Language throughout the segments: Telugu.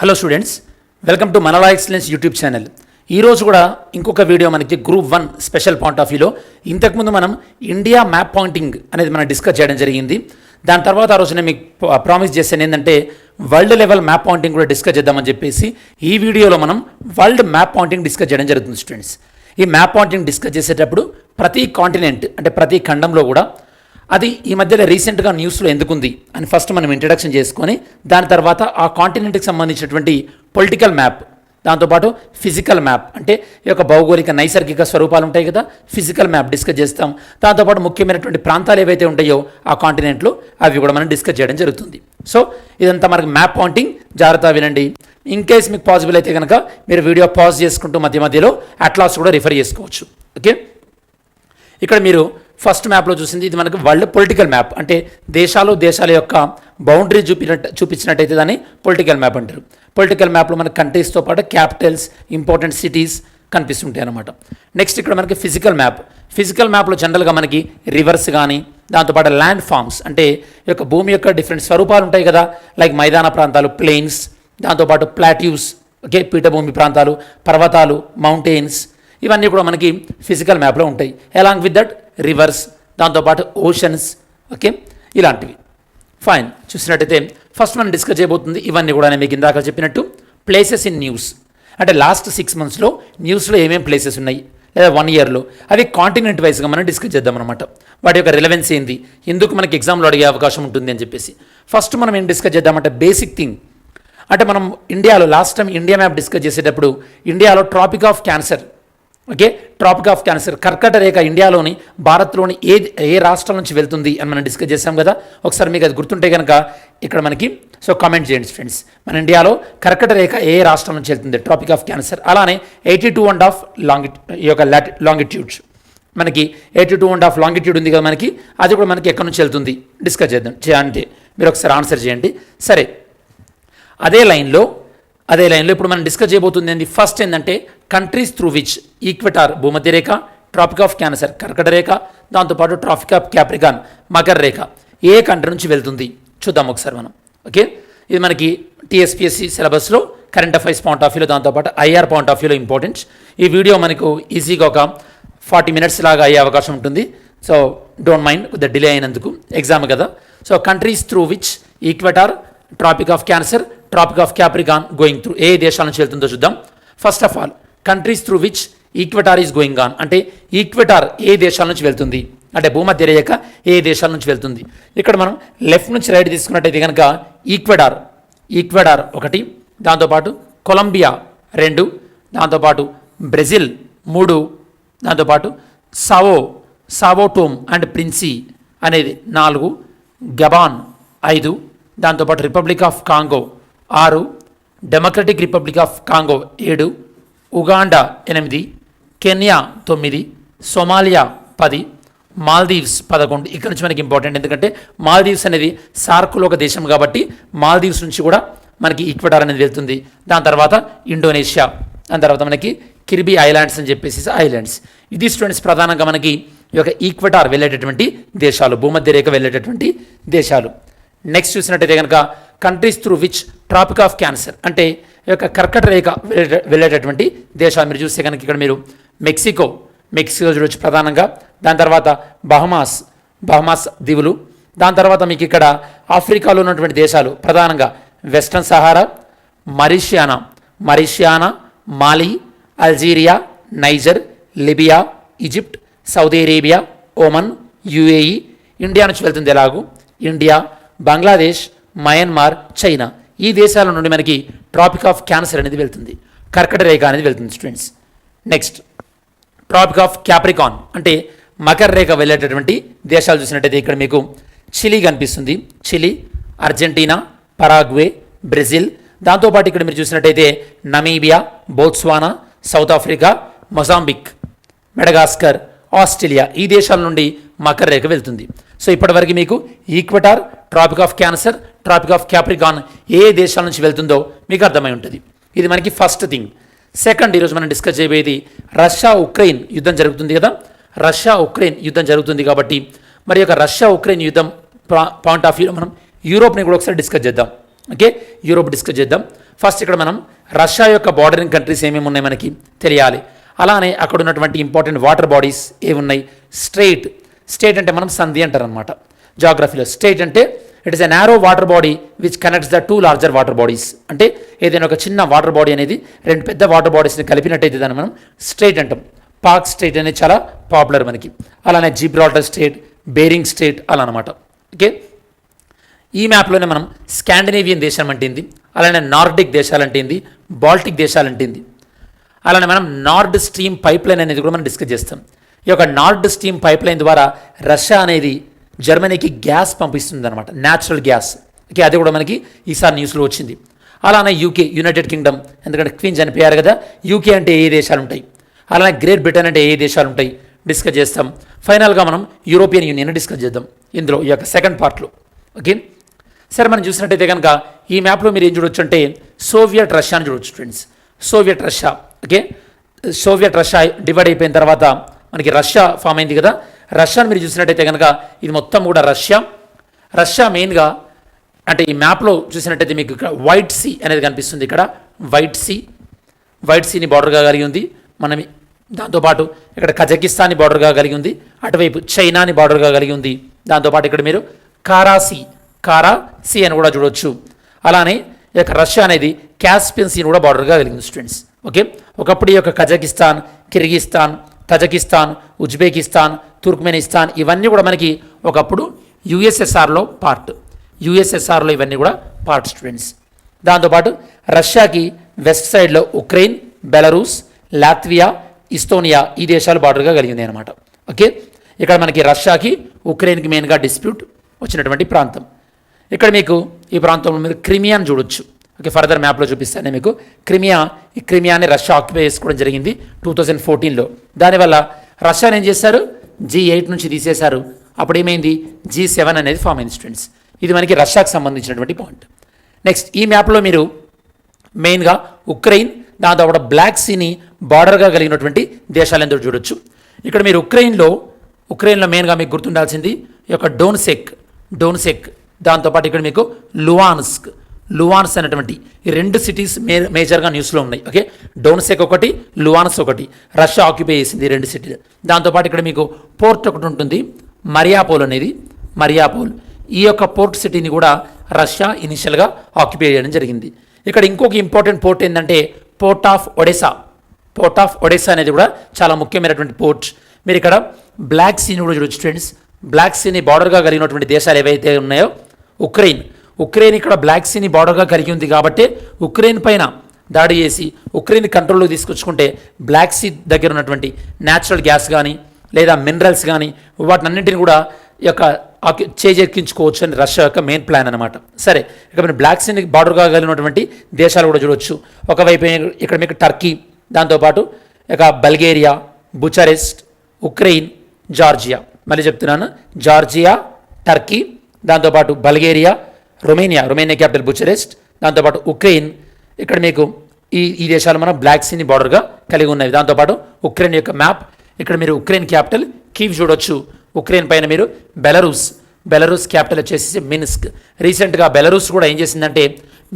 హలో స్టూడెంట్స్, వెల్కమ్ టు మనలా ఎక్సలెన్స్ యూట్యూబ్ ఛానల్. ఈరోజు కూడా ఇంకొక వీడియో మనకి గ్రూప్ 1 స్పెషల్ పాయింట్ ఆఫ్ వ్యూలో ఇంతకుముందు మనం ఇండియా మ్యాప్ పాయింటింగ్ అనేది మనం డిస్కస్ చేయడం జరిగింది. దాని తర్వాత ఆ రోజున మీకు ప్రామిస్ చేశాను ఏంటంటే వరల్డ్ లెవెల్ మ్యాప్ పాయింటింగ్ కూడా డిస్కస్ చేద్దామని చెప్పేసి ఈ వీడియోలో మనం వరల్డ్ మ్యాప్ పాయింటింగ్ డిస్కస్ చేయడం జరుగుతుంది. స్టూడెంట్స్, ఈ మ్యాప్ పాయింటింగ్ డిస్కస్ చేసేటప్పుడు ప్రతి కాంటినెంట్ అంటే ప్రతి ఖండంలో కూడా అది ఈ మధ్యలో రీసెంట్గా న్యూస్లో ఎందుకుంది అని ఫస్ట్ మనం ఇంట్రడక్షన్ చేసుకొని దాని తర్వాత ఆ కాంటినెంట్కి సంబంధించినటువంటి పొలిటికల్ మ్యాప్, దాంతోపాటు ఫిజికల్ మ్యాప్ అంటే ఈ యొక్క భౌగోళిక నైసర్గిక స్వరూపాలు ఉంటాయి కదా, ఫిజికల్ మ్యాప్ డిస్కస్ చేస్తాం. దాంతోపాటు ముఖ్యమైనటువంటి ప్రాంతాలు ఏవైతే ఉంటాయో ఆ కాంటినెంట్లో అవి కూడా మనం డిస్కస్ చేయడం జరుగుతుంది. సో ఇదంతా మనకి మ్యాప్ పాయింటింగ్, జాగ్రత్త వినండి. ఇన్ కేస్ మీకు పాసిబుల్ అయితే కనుక మీరు వీడియో పాజ్ చేసుకుంటూ మధ్య మధ్యలో అట్లాస్ కూడా రిఫర్ చేసుకోవచ్చు. ఓకే, ఇక్కడ మీరు ఫస్ట్ మ్యాప్లో చూసింది ఇది మనకు వరల్డ్ పొలిటికల్ మ్యాప్, అంటే దేశాల యొక్క బౌండరీ చూపించినట్టయితే దాన్ని పొలిటికల్ మ్యాప్ అంటారు. పొలిటికల్ మ్యాప్లో మనకు కంట్రీస్తో పాటు క్యాపిటల్స్, ఇంపార్టెంట్ సిటీస్ కనిపిస్తుంటాయి అన్నమాట. నెక్స్ట్ ఇక్కడ మనకి ఫిజికల్ మ్యాప్. ఫిజికల్ మ్యాప్లో జనరల్గా మనకి రివర్స్ కానీ దాంతోపాటు ల్యాండ్ ఫామ్స్ అంటే ఈ యొక్క భూమి యొక్క డిఫరెంట్ స్వరూపాలు ఉంటాయి కదా, లైక్ మైదాన ప్రాంతాలు, ప్లెయిన్స్, దాంతోపాటు ప్లాట్యూస్, ఓకే, పీఠభూమి ప్రాంతాలు, పర్వతాలు, మౌంటైన్స్, ఇవన్నీ కూడా మనకి ఫిజికల్ మ్యాప్లో ఉంటాయి. అలాంగ్ విత్ దట్ రివర్స్, దాంతోపాటు ఓషన్స్, ఓకే, ఇలాంటివి. ఫైన్, చూసినట్టయితే ఫస్ట్ మనం డిస్కస్ చేయబోతుంది ఇవన్నీ కూడా నేను మీకు ఇందాక చెప్పినట్టు ప్లేసెస్ ఇన్ న్యూస్, అంటే లాస్ట్ 6 monthsలో న్యూస్లో ఏమేమి ప్లేసెస్ ఉన్నాయి లేదా 1 yearలో అవి కాంటినెంట్ వైజ్గా మనం డిస్కస్ చేద్దాం అనమాట. వాటి యొక్క రిలవెన్స్ ఏంది, ఎందుకు మనకి ఎగ్జామ్లో అడిగే అవకాశం ఉంటుంది అని చెప్పేసి ఫస్ట్ మనం ఏం డిస్కస్ చేద్దామంటే బేసిక్ థింగ్. అంటే మనం ఇండియాలో last time India map discuss చేసేటప్పుడు ఇండియాలో Tropic of Cancer, okay, Tropic of Cancer కర్కట రేఖ ఇండియాలోని భారత్లోని ఏ రాష్ట్రం నుంచి వెళ్తుంది అని మనం డిస్కస్ చేసాం కదా. ఒకసారి మీకు అది గుర్తుంటే కనుక ఇక్కడ మనకి సో కామెంట్ చేయండి ఫ్రెండ్స్, మన ఇండియాలో కర్కట రేఖ ఏ రాష్ట్రం నుంచి వెళ్తుంది, ట్రాపిక్ ఆఫ్ క్యాన్సర్. అలానే 82.5 ఈ యొక్క లాంగిట్యూడ్స్, మనకి 82.5 లాంగిట్యూడ్ ఉంది కదా మనకి, అది కూడా మనకి ఎక్కడి నుంచి వెళ్తుంది డిస్కస్ చేద్దాం. అంటే మీరు ఒకసారి ఆన్సర్ చేయండి. సరే, అదే లైన్లో ఇప్పుడు మనం డిస్కస్ చేయబోతుంది ఏంటి, ఫస్ట్ ఏంటంటే కంట్రీస్ త్రూ విచ్ ఈక్వెటార్ భూమధ్య రేఖ, ట్రాపిక్ ఆఫ్ క్యాన్సర్ కర్కట రేఖ, దాంతోపాటు trophic of Capricorn Makar Rekha A country నుంచి వెళ్తుంది చూద్దాం ఒకసారి మనం. ఓకే, ఇది మనకి టీఎస్పీఎస్సీ సిలబస్లో కరెంట్ అఫైర్స్ పాయింట్ ఆఫ్ వ్యూలో, దాంతోపాటు ఐఆర్ పాయింట్ ఆఫ్ వ్యూలో ఇంపార్టెంట్. ఈ వీడియో మనకు ఈజీగా ఒక 40 minutes లాగా అయ్యే అవకాశం ఉంటుంది. సో డోంట్ మైండ్ కొద్దిగా డిలే అయినందుకు, ఎగ్జామ్ కదా. So countries through which equator, Tropic of Cancer, Tropic of Capricorn going through ఏ దేశాల నుంచి వెళ్తుందో చూద్దాం. First of all countries through which equator is going on, అంటే ఈక్వెటార్ ఏ దేశాల నుంచి వెళ్తుంది, అంటే భూమధ్య రేఖ ఏ దేశాల నుంచి వెళ్తుంది. ఇక్కడ మనం లెఫ్ట్ నుంచి రైట్ తీసుకున్నట్టయితే కనుక ఈక్వెడార్ 1, దాంతోపాటు కొలంబియా 2, దాంతోపాటు బ్రెజిల్ 3, దాంతోపాటు సావోటోమ్ అండ్ ప్రిన్సీ అనేది 4, గబాన్ 5, దాంతోపాటు republic of Congo 6, democratic republic of Congo 7, Uganda 8, Kenya 9, Somalia 10, Maldives 11. ఇక్కడ నుంచి మనకి ఇంపార్టెంట్, ఎందుకంటే మాల్దీవ్స్ అనేది సార్క్లో ఒక దేశం కాబట్టి మాల్దీవ్స్ నుంచి కూడా మనకి ఈక్వెటార్ అనేది వెళ్తుంది. దాని తర్వాత ఇండోనేషియా, దాని తర్వాత మనకి కిరిబీ ఐలాండ్స్ అని చెప్పేసి ఐలాండ్స్. ఇది స్టూడెంట్స్ ప్రధానంగా మనకి ఈ యొక్క ఈక్వెటార్ వెళ్ళేటటువంటి దేశాలు, భూమధ్య రేఖ వెళ్ళేటటువంటి దేశాలు. నెక్స్ట్ చూసినట్టయితే కనుక countries through which Tropic of Cancer, అంటే ఈ యొక్క కర్కట రేఖ వెళ్ళేటటువంటి దేశాలు మీరు చూస్తే కనుక ఇక్కడ మీరు మెక్సికో చూడొచ్చు ప్రధానంగా. దాని తర్వాత బహమాస్ దీవులు, దాని తర్వాత మీకు ఇక్కడ ఆఫ్రికాలో ఉన్నటువంటి దేశాలు ప్రధానంగా Western Sahara, Mauritania, Mali, Algeria, Niger, Libya, Egypt, Saudi Arabia, Oman, UAE. India నుంచి వెళ్తుంది ఎలాగూ ఇండియా, బంగ్లాదేశ్, మయన్మార్, చైనా. ఈ దేశాల నుండి మనకి ట్రాపిక్ ఆఫ్ క్యాన్సర్ అనేది వెళ్తుంది, కర్కట రేఖ అనేది వెళ్తుంది students. Next Tropic of Capricorn అంటే మకర రేఖ వెళ్ళేటటువంటి దేశాలు చూసినట్టయితే ఇక్కడ మీకు చిలీ కనిపిస్తుంది, చిలీ, అర్జెంటీనా, పరాగ్వే, బ్రెజిల్. దాంతోపాటు ఇక్కడ మీరు చూసినట్టయితే Namibia, Botswana, South Africa, Mozambique, Madagascar, Australia. ఈ దేశాల నుండి మకర రేఖ వెళ్తుంది. సో ఇప్పటివరకు మీకు equator, Tropic of Cancer, Tropic of Capricorn ఏ దేశాల నుంచి వెళ్తుందో మీకు అర్థమై ఉంటుంది. ఇది మనకి ఫస్ట్ థింగ్. సెకండ్, ఈరోజు మనం డిస్కస్ చేయబోయేది రష్యా ఉక్రెయిన్ యుద్ధం జరుగుతుంది కదా. రష్యా ఉక్రెయిన్ యుద్ధం జరుగుతుంది కాబట్టి మరి యొక్క రష్యా ఉక్రెయిన్ యుద్ధం పాయింట్ ఆఫ్ వ్యూలో మనం యూరోప్ని కూడా ఒకసారి డిస్కస్ చేద్దాం. ఓకే, యూరోప్ డిస్కస్ చేద్దాం. ఫస్ట్ ఇక్కడ మనం రష్యా యొక్క బార్డరింగ్ కంట్రీస్ ఏమేమి ఉన్నాయి మనకి తెలియాలి. అలానే అక్కడ ఉన్నటువంటి ఇంపార్టెంట్ వాటర్ బాడీస్ ఏమున్నాయి. స్టేట్ అంటే మనం సంధి అంటారనమాట జాగ్రఫీలో. స్టేట్ అంటే it is a narrow water body which connects the two larger water bodies. అంటే ఏదైనా ఒక చిన్న వాటర్ బాడీ అనేది రెండు పెద్ద వాటర్ బాడీస్ని కలిపినట్టయితే దాన్ని మనం స్టేట్ అంటాం. పాక్ స్టేట్ అనేది చాలా పాపులర్ మనకి. అలానే జిబ్రాల్టర్ స్టేట్, బేరింగ్ స్టేట్ అలా అనమాట. ఓకే, ఈ మ్యాప్లోనే మనం స్కాండినేవియన్ దేశం అంటేంది, అలానే నార్డిక్ దేశాలంటేంది, బాల్టిక్ దేశాలంటేంది, అలానే మనం నార్డ్ స్ట్రీమ్ పైప్ లైన్ అనేది కూడా మనం డిస్కస్ చేస్తాం. ఈ యొక్క నార్డ్ స్ట్రీమ్ పైప్ లైన్ ద్వారా రష్యా అనేది జర్మనీకి గ్యాస్ పంపిస్తుంది అనమాట, న్యాచురల్ గ్యాస్. ఓకే, అది కూడా మనకి ఈసారి న్యూస్లో వచ్చింది. అలానే యూకే, యునైటెడ్ కింగ్డమ్, ఎందుకంటే క్వీన్ చనిపోయారు కదా. యూకే అంటే ఏ దేశాలు ఉంటాయి, అలానే గ్రేట్ బ్రిటన్ అంటే ఏ దేశాలు ఉంటాయి డిస్కస్ చేస్తాం. ఫైనల్గా మనం యూరోపియన్ యూనియన్ డిస్కస్ చేద్దాం ఇందులో ఈ యొక్క సెకండ్ పార్ట్లో. ఓకే, సరే మనం చూసినట్టయితే కనుక ఈ మ్యాప్లో మీరు ఏం చూడొచ్చు అంటే సోవియట్ రష్యాని చూడొచ్చు friends. Soviet Russia. Okay, Soviet Russia divide అయిపోయిన తర్వాత మనకి రష్యా ఫామ్ అయింది కదా. రష్యాని మీరు చూసినట్టయితే కనుక ఇది మొత్తం కూడా రష్యా మెయిన్గా అంటే ఈ మ్యాప్లో చూసినట్టయితే మీకు ఇక్కడ వైట్ సీ అనేది కనిపిస్తుంది. ఇక్కడ వైట్ సీని బార్డర్గా కలిగి ఉంది. మనం దాంతోపాటు ఇక్కడ కజకిస్తాన్ని బార్డర్గా కలిగి ఉంది. అటువైపు చైనాని బార్డర్గా కలిగి ఉంది. దాంతోపాటు ఇక్కడ మీరు కారా సీ అని కూడా చూడవచ్చు. అలానే ఈ యొక్క రష్యా అనేది క్యాస్పియన్ సీని కూడా బార్డర్గా కలిగింది స్టూడెంట్స్. ఓకే, ఒకప్పుడు ఈ యొక్క Kazakhstan, Kyrgyzstan, Tajikistan, Uzbekistan, Turkmenistan ఇవన్నీ కూడా మనకి ఒకప్పుడు యుఎస్ఎస్ఆర్లో ఇవన్నీ కూడా పార్ట్ స్టూడెంట్స్. దాంతోపాటు రష్యాకి వెస్ట్ సైడ్లో ఉక్రెయిన్, బెలరూస్, లాత్వియా, ఇస్తోనియా ఈ దేశాలు బార్డర్గా కలిగింది అనమాట. ఓకే, ఇక్కడ మనకి రష్యాకి ఉక్రెయిన్కి మెయిన్గా డిస్ప్యూట్ వచ్చినటువంటి ప్రాంతం. ఇక్కడ మీకు ఈ ప్రాంతంలో మీరు క్రిమియాని చూడొచ్చు. ఓకే, ఫర్దర్ మ్యాప్లో చూపిస్తాను మీకు. ఈ క్రిమియాని రష్యా ఆక్యుపై చేసుకోవడం జరిగింది 2014లో. దానివల్ల రష్యాని ఏం చేశారు, G8 నుంచి తీసేశారు. అప్పుడు ఏమైంది, G7 అనేది ఫామ్ అయింది స్టూడెంట్స్. ఇది మనకి రష్యాకు సంబంధించినటువంటి పాయింట్. నెక్స్ట్ ఈ మ్యాప్లో మీరు మెయిన్గా ఉక్రెయిన్, దాంతోపాటు బ్లాక్ సీని బార్డర్గా కలిగినటువంటి దేశాలు ఎందుకు చూడొచ్చు. ఇక్కడ మీరు ఉక్రెయిన్లో మెయిన్గా మీకు గుర్తుండాల్సింది ఈ యొక్క డోన్సెక్, దాంతోపాటు ఇక్కడ మీకు లువాన్స్ అనేటువంటి ఈ రెండు సిటీస్ మేజర్గా న్యూస్లో ఉన్నాయి. ఓకే, డోన్సెక్ ఒకటి, లువాన్స్ ఒకటి రష్యా ఆక్యుపై చేసింది ఈ రెండు సిటీలు. దాంతోపాటు ఇక్కడ మీకు పోర్ట్ ఒకటి ఉంటుంది, మరియాపోల్. ఈ యొక్క పోర్ట్ సిటీని కూడా రష్యా ఇనిషియల్గా ఆక్యుపై చేయడం జరిగింది. ఇక్కడ ఇంకొక ఇంపార్టెంట్ పోర్ట్ ఏంటంటే పోర్ట్ ఆఫ్ ఒడెసా అనేది కూడా చాలా ముఖ్యమైనటువంటి పోర్ట్. మీరు ఇక్కడ బ్లాక్ సీని కూడా చూడొచ్చు ఫ్రెండ్స్. బ్లాక్ సీని బార్డర్గా కలిగినటువంటి దేశాలు ఏవైతే ఉన్నాయో ఉక్రెయిన్ ఇక్కడ బ్లాక్ సీని బార్డర్గా కలిగి ఉంది కాబట్టి ఉక్రెయిన్ పైన దాడి చేసి ఉక్రెయిన్ కంట్రోల్లో తీసుకొచ్చుకుంటే బ్లాక్ సీ దగ్గర ఉన్నటువంటి న్యాచురల్ గ్యాస్ కానీ లేదా మినరల్స్ కానీ వాటినన్నింటిని కూడా ఈ యొక్క చేజెక్కించుకోవచ్చు అని రష్యా యొక్క మెయిన్ ప్లాన్ అనమాట. సరే, ఇక మీరు బ్లాక్ సీని బార్డర్గా కలిగినటువంటి దేశాలు కూడా చూడవచ్చు. ఒకవైపు ఇక్కడ మీకు టర్కీ, దాంతోపాటు ఇక బల్గేరియా, బుచారెస్ట్, ఉక్రెయిన్, జార్జియా. మళ్ళీ చెప్తున్నాను, జార్జియా, టర్కీ, దాంతోపాటు బల్గేరియా, రొమేనియా క్యాపిటల్ బుచారెస్ట్, దాంతోపాటు ఉక్రెయిన్. ఇక్కడ మీకు ఈ దేశాలు మనం బ్లాక్ సీని బార్డర్గా కలిగి ఉన్నవి. దాంతోపాటు ఉక్రెయిన్ యొక్క మ్యాప్, ఇక్కడ మీరు ఉక్రెయిన్ క్యాపిటల్ కీవ్ చూడొచ్చు. ఉక్రెయిన్ పైన మీరు బెలరూస్ క్యాపిటల్ వచ్చేసి మిన్స్క్. రీసెంట్గా బెలరూస్ కూడా ఏం చేసిందంటే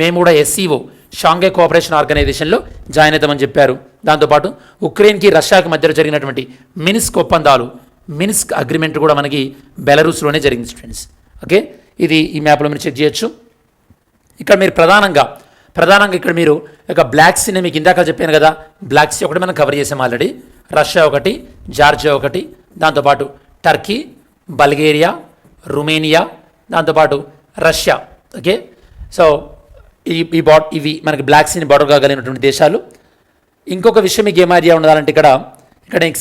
మేము కూడా SCO షాంఘై కోఆపరేషన్ ఆర్గనైజేషన్లో జాయిన్ అవుతామని చెప్పారు. దాంతోపాటు ఉక్రెయిన్కి రష్యాకి మధ్యలో జరిగినటువంటి మిన్స్క్ అగ్రిమెంట్ కూడా మనకి బెలరూస్లోనే జరిగింది స్టూడెంట్స్. ఓకే, ఇది ఈ మ్యాప్లో మీరు చెక్ చేయొచ్చు. ఇక్కడ మీరు ప్రధానంగా ఇక్కడ మీరు ఒక బ్లాక్ సీని మీకు ఇందాక చెప్పాను కదా, బ్లాక్ సీ ఒకటి మనం కవర్ చేసాం ఆల్రెడీ. రష్యా ఒకటి, జార్జియా ఒకటి, దాంతోపాటు టర్కీ, బల్గేరియా, రొమేనియా, దాంతోపాటు రష్యా. ఓకే, సో ఇవి మనకి బ్లాక్ సీని బార్డర్గా కలిగినటువంటి దేశాలు. ఇంకొక విషయం మీకు ఏం ఐడియా ఉండాలంటే ఇక్కడ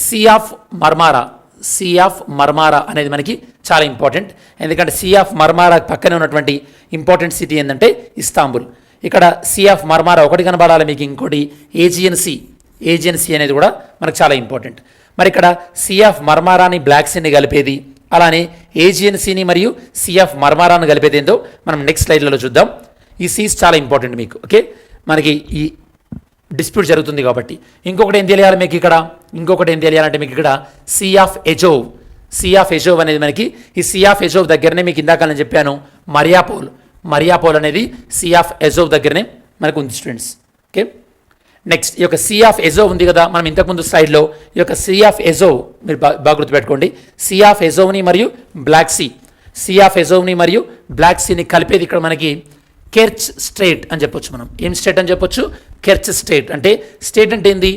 సీ ఆఫ్ మర్మారా అనేది మనకి చాలా ఇంపార్టెంట్. ఎందుకంటే సీ ఆఫ్ మర్మారా పక్కనే ఉన్నటువంటి ఇంపార్టెంట్ సిటీ ఏంటంటే ఇస్తాంబుల్. ఇక్కడ సీ ఆఫ్ మర్మారా ఒకటి కనబడాలి మీకు, ఇంకోటి ఏజియన్ సీ అనేది కూడా మనకు చాలా ఇంపార్టెంట్. మరి ఇక్కడ సీ ఆఫ్ మర్మారాని బ్లాక్ సీని కలిపేది, అలానే ఏజియన్ సీని మరియు సీ ఆఫ్ మర్మారాను కలిపేది ఏందో మనం నెక్స్ట్ స్లైడ్లలో చూద్దాం. ఈ సీస్ చాలా ఇంపార్టెంట్ మీకు. ఓకే, మనకి ఈ డిస్ప్యూట్ జరుగుతుంది కాబట్టి. ఇంకొకటి ఏం తెలియాలి మీకు ఇక్కడ సీ ఆఫ్ ఎజోవ్ అనేది మనకి, ఈ సీ ఆఫ్ ఎజోవ్ దగ్గరనే మీకు ఇందాక నేను చెప్పాను మరియాపోల్ అనేది సీ ఆఫ్ ఎజోవ్ దగ్గరనే మనకు ఉంది స్టూడెంట్స్. ఓకే, నెక్స్ట్ ఈ యొక్క సీ ఆఫ్ ఎజో ఉంది కదా, మనం ఇంతకుముందు స్లైడ్లో ఈ యొక్క సీ ఆఫ్ ఎజో మీరు బాగా గుర్తుపెట్టుకోండి. సీ ఆఫ్ ఎజోని మరియు బ్లాక్ సీ, సీ ఆఫ్ ఎజోని మరియు బ్లాక్ సీని కలిపేది ఇక్కడ మనకి కెర్చ్ స్ట్రేట్ అని చెప్పొచ్చు. మనం ఏం స్టేట్ అని చెప్పొచ్చు? Kerch state. అంటే స్టేట్ అంటే ఏంది?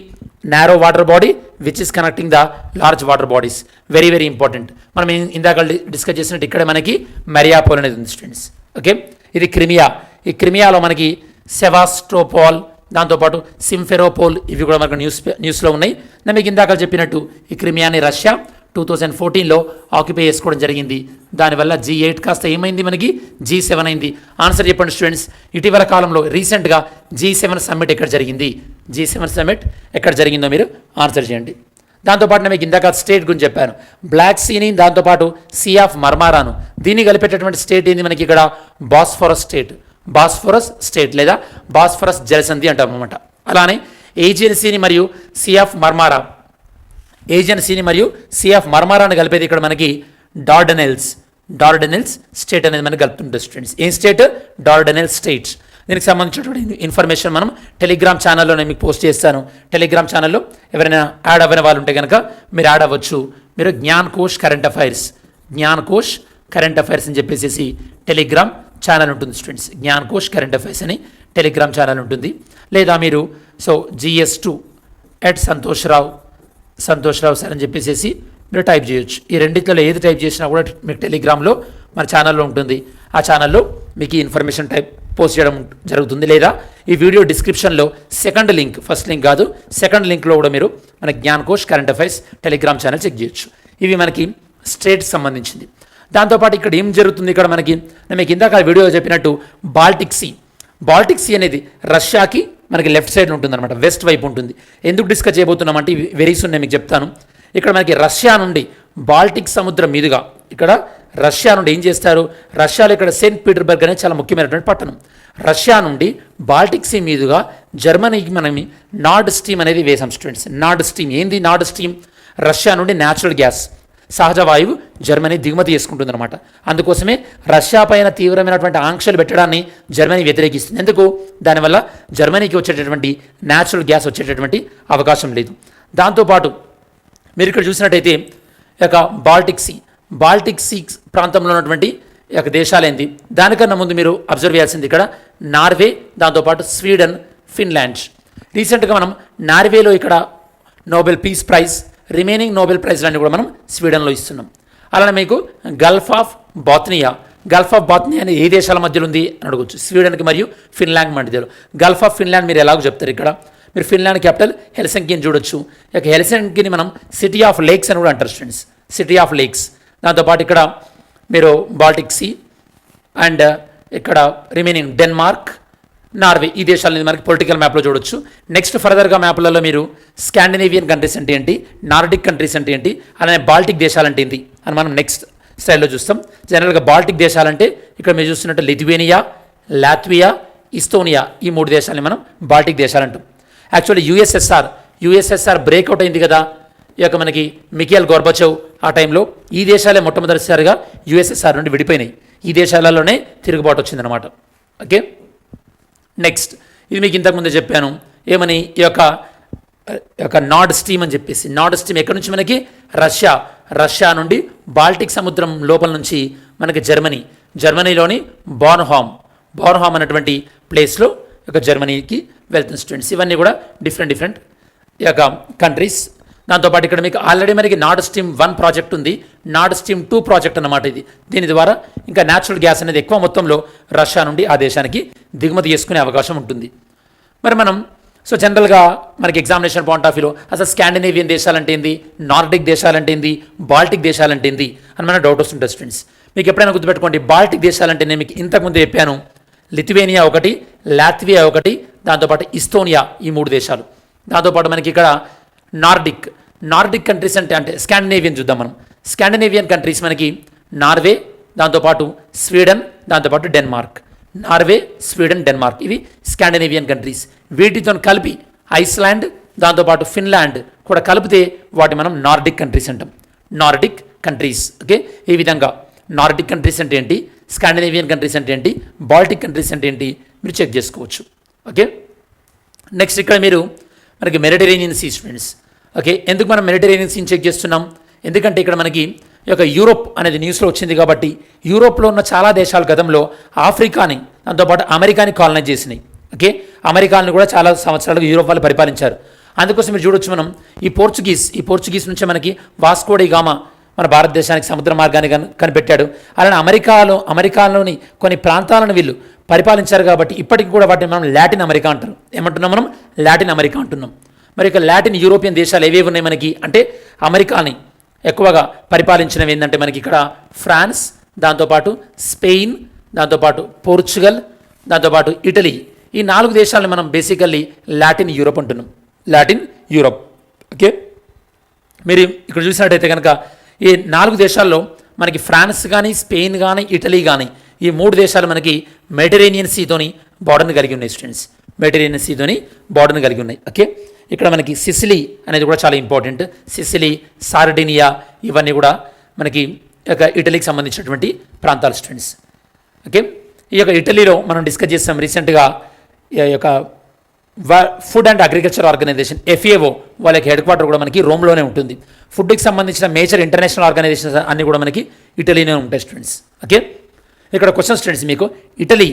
Narrow water body which is connecting the large water bodies. Very very important. మనం ఇందాక డిస్కస్ చేసినట్టు ఇక్కడ మనకి మరియాపోల్ అనేది ఉంది స్టూడెంట్స్. ఓకే, ఇది క్రిమియా. ఈ క్రిమియాలో మనకి సెవాస్టోపోల్, దాంతోపాటు సింఫెరోపోల్, ఇవి కూడా మనకు న్యూస్లో ఉన్నాయి. నేను మీకు ఇందాక చెప్పినట్టు ఈ క్రిమియాని రష్యా 2014లో ఆక్యుపై చేసుకోవడం జరిగింది. దానివల్ల G8 కాస్త ఏమైంది? మనకి G7 అయింది. ఆన్సర్ చెప్పండి స్టూడెంట్స్. ఇటీవల కాలంలో రీసెంట్గా G7 సమ్మిట్ ఎక్కడ జరిగింది? G7 సమ్మిట్ ఎక్కడ జరిగిందో మీరు ఆన్సర్ చేయండి. దాంతోపాటు నేను మీకు ఇందాక స్టేట్ గురించి చెప్పాను, బ్లాక్ సీని, దాంతోపాటు సీ ఆఫ్ మర్మారాను, దీన్ని కలిపేటటువంటి స్టేట్ ఏంది మనకి ఇక్కడ? Bosphorus state. బాస్ఫరస్ స్టేట్ లేదా బాస్ఫరస్ జలసంధి అంటాం అనమాట. అలానే ఏజియన్ మరియు సీ ఆఫ్ మర్మారా, ఏజెన్సీని మరియు సీ ఆఫ్ మర్మారాన్ని కలిపేది ఇక్కడ మనకి డార్డనెల్స్. డార్డనెల్స్ స్టేట్ అనేది మనకి కలుపుతుంటుంది స్టూడెంట్స్. ఏం స్టేట్? డార్డనెల్ స్టేట్స్. దీనికి సంబంధించినటువంటి ఇన్ఫర్మేషన్ మనం టెలిగ్రామ్ ఛానల్లో నేను మీకు పోస్ట్ చేస్తాను. టెలిగ్రామ్ ఛానల్లో ఎవరైనా యాడ్ అవ్వని వాళ్ళు ఉంటే కనుక మీరు యాడ్ అవ్వచ్చు. మీరు Gyan Kosh current affairs, Gyan Kosh current affairs అని చెప్పేసి టెలిగ్రామ్ ఛానల్ ఉంటుంది students. Gyan Kosh current affairs అని టెలిగ్రామ్ ఛానల్ ఉంటుంది. లేదా మీరు GS2 సంతోష్ రావు సార్ అని చెప్పేసి మీరు టైప్ చేయొచ్చు. ఈ రెండిట్లో ఏది టైప్ చేసినా కూడా మీకు టెలిగ్రామ్లో మన ఛానల్లో ఉంటుంది. ఆ ఛానల్లో మీకు ఈ ఇన్ఫర్మేషన్ పోస్ట్ చేయడం జరుగుతుంది. లేదా ఈ వీడియో డిస్క్రిప్షన్లో సెకండ్ లింక్, ఫస్ట్ లింక్ కాదు, సెకండ్ లింక్లో కూడా మీరు మన Gyan Kosh current affairs Telegram channel check చేయొచ్చు. ఇవి మనకి స్టేట్కి సంబంధించింది. దాంతోపాటు ఇక్కడ ఏం జరుగుతుంది? ఇక్కడ మనకి నేను మీకు ఇందాక వీడియో చెప్పినట్టు బాల్టిక్ సీ, బాల్టిక్ సీ అనేది రష్యాకి మనకి లెఫ్ట్ సైడ్ ఉంటుంది అనమాట, వెస్ట్ వైపు ఉంటుంది. ఎందుకు డిస్కస్ చేయబోతున్నామంటే వెరీ సూన్ నేను మీకు చెప్తాను. ఇక్కడ మనకి రష్యా నుండి బాల్టిక్ సముద్రం మీదుగా ఇక్కడ రష్యా నుండి ఏం చేస్తారు? రష్యాలో ఇక్కడ సెయింట్ పీటర్బర్గ్ అనేది చాలా ముఖ్యమైనటువంటి పట్టణం. రష్యా నుండి బాల్టిక్ సీ మీదుగా జర్మనీకి మనం నార్డ్ స్ట్రీమ్ అనేది వేసాం స్టూడెంట్స్. నార్డ్ స్ట్రీమ్ ఏంది? నార్డ్ స్ట్రీమ్ రష్యా నుండి న్యాచురల్ గ్యాస్, సహజ వాయువు జర్మనీ దిగుమతి చేసుకుంటుంది అనమాట. అందుకోసమే రష్యా పైన తీవ్రమైనటువంటి ఆంక్షలు పెట్టడాన్ని జర్మనీ వ్యతిరేకిస్తుంది. ఎందుకు? దానివల్ల జర్మనీకి వచ్చేటటువంటి న్యాచురల్ గ్యాస్ వచ్చేటటువంటి అవకాశం లేదు. దాంతోపాటు మీరు ఇక్కడ చూసినట్టయితే ఈ యొక్క బాల్టిక్ సీ ప్రాంతంలో ఉన్నటువంటి ఈ యొక్క దేశాలేంది? దానికన్నా ముందు మీరు అబ్జర్వ్ చేయాల్సింది ఇక్కడ నార్వే, దాంతోపాటు స్వీడన్, ఫిన్లాండ్. రీసెంట్గా మనం నార్వేలో ఇక్కడ Nobel peace prize, remaining Nobel ప్రైజ్లన్నీ కూడా మనం స్వీడన్లో ఇస్తున్నాం. అలానే మీకు గల్ఫ్ ఆఫ్ బాత్నియా అనేది ఏ దేశాల మధ్యలో ఉంది అని అడగవచ్చు? స్వీడన్కి మరియు ఫిన్లాండ్ మధ్యలో. గల్ఫ్ ఆఫ్ ఫిన్లాండ్ మీరు ఎలాగో చెప్తారు? ఇక్కడ మీరు ఫిన్లాండ్ క్యాపిటల్ హెల్సింకిని చూడొచ్చు. ఇక హెల్సింకిని మనం సిటీ ఆఫ్ లేక్స్ అని కూడా అంటారు స్టూడెంట్స్, సిటీ ఆఫ్ లేక్స్. దాంతోపాటు ఇక్కడ మీరు బాల్టిక్ సీ అండ్ ఇక్కడ రిమైనింగ్ డెన్మార్క్, నార్వే, ఈ దేశాలని మనకి పొలిటికల్ మ్యాప్లో చూడొచ్చు. నెక్స్ట్ ఫర్దర్గా మ్యాప్లలో మీరు స్కాండినేవియన్ కంట్రీస్ అంటే ఏంటి, నార్డిక్ కంట్రీస్ అంటే ఏంటి, అలానే బాల్టిక్ దేశాలంటే ఏంటి అని మనం నెక్స్ట్ స్టైల్లో చూస్తాం. జనరల్గా బాల్టిక్ దేశాలంటే ఇక్కడ మీరు చూస్తున్నట్టు లిథువేనియా, లాత్వియా, ఇస్తోనియా, ఈ 3 దేశాలని మనం బాల్టిక్ దేశాలు అంటాం. యాక్చువల్లీ యుఎస్ఎస్ఆర్ బ్రేక్అవుట్ అయింది కదా, ఈ యొక్క మనకి మిఖేల్ గోర్బచోవ్ ఆ టైంలో ఈ దేశాలే మొట్టమొదటిసారిగా యుఎస్ఎస్ఆర్ నుండి విడిపోయినాయి. ఈ దేశాలలోనే తిరుగుబాటు వచ్చిందనమాట. ఓకే, నెక్స్ట్ ఇది మీకు ఇంతకుముందే చెప్పాను ఏమని, ఈ యొక్క నార్డ్ స్ట్రీమ్ అని చెప్పేసి. నార్డ్ స్ట్రీమ్ ఎక్కడి నుంచి మనకి? రష్యా నుండి బాల్టిక్ సముద్రం లోపల నుంచి మనకి జర్మనీలోని బోర్న్హామ్ అనేటువంటి ప్లేస్లో జర్మనీకి వెళ్తుంది స్టూడెంట్స్. ఇవన్నీ కూడా డిఫరెంట్ ఈ యొక్క కంట్రీస్. దాంతోపాటు ఇక్కడ మీకు ఆల్రెడీ మనకి నార్డ్ స్ట్రీమ్ 1 ప్రాజెక్ట్ ఉంది, నార్డ్ స్ట్రీమ్ 2 ప్రాజెక్ట్ అన్నమాట ఇది. దీని ద్వారా ఇంకా న్యాచురల్ గ్యాస్ అనేది ఎక్కువ మొత్తంలో రష్యా నుండి ఆ దేశానికి దిగుమతి చేసుకునే అవకాశం ఉంటుంది. మరి మనం జనరల్గా మనకి ఎగ్జామినేషన్ పాయింట్ ఆఫ్ వ్యూలో అసలు స్కాండినేవియన్ దేశాలంటే ఏంది, నార్డిక్ దేశాలంటే ఏంది, బాల్టిక్ దేశాలంటే ఏంది అని మన డౌట్ వస్తుంటుంది స్టూడెంట్స్. మీకు ఎప్పుడైనా గుర్తుపెట్టుకోండి, బాల్టిక్ దేశాలంటే నేను మీకు ఇంతకుముందు చెప్పాను, లిథువేనియా ఒకటి, లాత్వియా ఒకటి, దాంతోపాటు ఇస్తోనియా, ఈ 3 దేశాలు. దాంతోపాటు మనకి ఇక్కడ నార్డిక్ కంట్రీస్ అంటే స్కాండినేవియన్ చూద్దాం మనం. స్కాండినేవియన్ కంట్రీస్ మనకి నార్వే, దాంతోపాటు స్వీడన్, దాంతోపాటు డెన్మార్క్. నార్వే, స్వీడన్, డెన్మార్క్, ఇవి స్కాండినేవియన్ కంట్రీస్. వీటితో కలిపి ఐస్లాండ్, దాంతోపాటు ఫిన్లాండ్ కూడా కలిపితే వాటి మనం నార్డిక్ కంట్రీస్ అంటాం. Nordic countries. ఓకే, ఈ విధంగా నార్డిక్ కంట్రీస్ అంటే ఏంటి, స్కాండినేవియన్ కంట్రీస్ అంటే ఏంటి, బాల్టిక్ కంట్రీస్ అంటే ఏంటి మీరు చెక్ చేసుకోవచ్చు. ఓకే. నెక్స్ట్ ఇక్కడ మీరు మనకి మెడిటరేనియన్ సీ స్టూడెంట్స్. ఓకే, ఎందుకు మనం మెడిటరేనియన్ సీని చెక్ చేస్తున్నాం? ఎందుకంటే ఇక్కడ మనకి ఈ యొక్క యూరోప్ అనేది న్యూస్లో వచ్చింది కాబట్టి యూరోప్లో ఉన్న చాలా దేశాలు గతంలో ఆఫ్రికాని దాంతోపాటు అమెరికాని కాలనైజ్ చేసినాయి. ఓకే, అమెరికాని కూడా చాలా సంవత్సరాలుగా యూరోప్ వాళ్ళు పరిపాలించారు. అందుకోసం మీరు చూడొచ్చు మనం ఈ పోర్చుగీస్ నుంచే మనకి వాస్కో డి గామా మన భారతదేశానికి సముద్ర మార్గాన్ని కనిపెట్టాడు. అలానే అమెరికాలోని కొన్ని ప్రాంతాలను వీళ్ళు పరిపాలించారు కాబట్టి ఇప్పటికి కూడా వాటిని మనం లాటిన్ అమెరికా అంటారు. ఏమంటున్నాం మనం? లాటిన్ అమెరికా అంటున్నాం. మరి ఇక లాటిన్ యూరోపియన్ దేశాలు ఏవేవి ఉన్నాయి మనకి అంటే అమెరికాని ఎక్కువగా పరిపాలించినవి ఏంటంటే మనకి ఇక్కడ ఫ్రాన్స్, దాంతోపాటు స్పెయిన్, దాంతోపాటు పోర్చుగల్, దాంతోపాటు ఇటలీ. ఈ 4 దేశాలను మనం బేసికల్లీ లాటిన్ యూరోప్ అంటున్నాం. Latin Europe. ఓకే, మీరు ఇక్కడ చూసినట్టయితే కనుక ఈ 4 దేశాల్లో మనకి ఫ్రాన్స్ కానీ, స్పెయిన్ కానీ, ఇటలీ కానీ ఈ 3 దేశాలు మనకి మెడిటరేనియన్ సీతోని బార్డర్ని కలిగి ఉన్నాయి స్టూడెంట్స్. మెడిటరేనియన్ సీతోని బార్డర్ని కలిగి ఉన్నాయి. ఓకే, ఇక్కడ మనకి సిసిలీ అనేది కూడా చాలా ఇంపార్టెంట్. సిసిలీ, సార్డినియా ఇవన్నీ కూడా మనకి ఇటలీకి సంబంధించినటువంటి ప్రాంతాలు స్టూడెంట్స్. ఓకే, ఈ యొక్క ఇటలీలో మనం డిస్కస్ చేస్తాం రీసెంట్గా ఈ యొక్క Food and Agriculture Organization FAO వాళ్ళకి హెడ్ క్వార్టర్ కూడా మనకి రోమ్లోనే ఉంటుంది. ఫుడ్కి సంబంధించిన మేజర్ ఇంటర్నేషనల్ ఆర్గనైజేషన్స్ అన్నీ కూడా మనకి ఇటలీనే ఉంటాయి స్టూడెంట్స్. ఓకే, ఇక్కడ క్వశ్చన్ స్టూడెంట్స్ మీకు ఇటలీ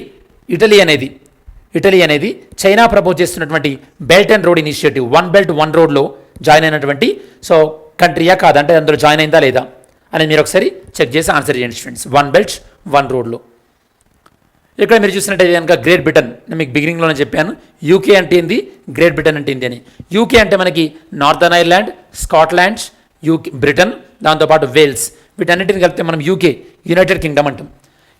అనేది చైనా ప్రపోజ్ చేస్తున్నటువంటి belt and road initiative, 1 belt 1 రోడ్లో జాయిన్ అయినటువంటి కంట్రీయా కాదంటే అందులో జాయిన్ అయిందా లేదా అనేది మీరు ఒకసారి చెక్ చేసి ఆన్సర్ చేయండి స్టూడెంట్స్. 1 బెల్ట్ 1 రోడ్లో. ఇక్కడ మీరు చూసినట్టయితే కనుక గ్రేట్ బ్రిటన్, నేను మీకు బిగినింగ్లోనే చెప్పాను యూకే అంటే ఏంది, గ్రేట్ బ్రిటన్ అంటే ఏంది అని. యూకే అంటే మనకి నార్థన్ ఐర్లాండ్, స్కాట్లాండ్, బ్రిటన్, దాంతోపాటు వేల్స్, వీటన్నిటిని కలిపితే మనం యూకే, యునైటెడ్ కింగ్డమ్ అంటాం.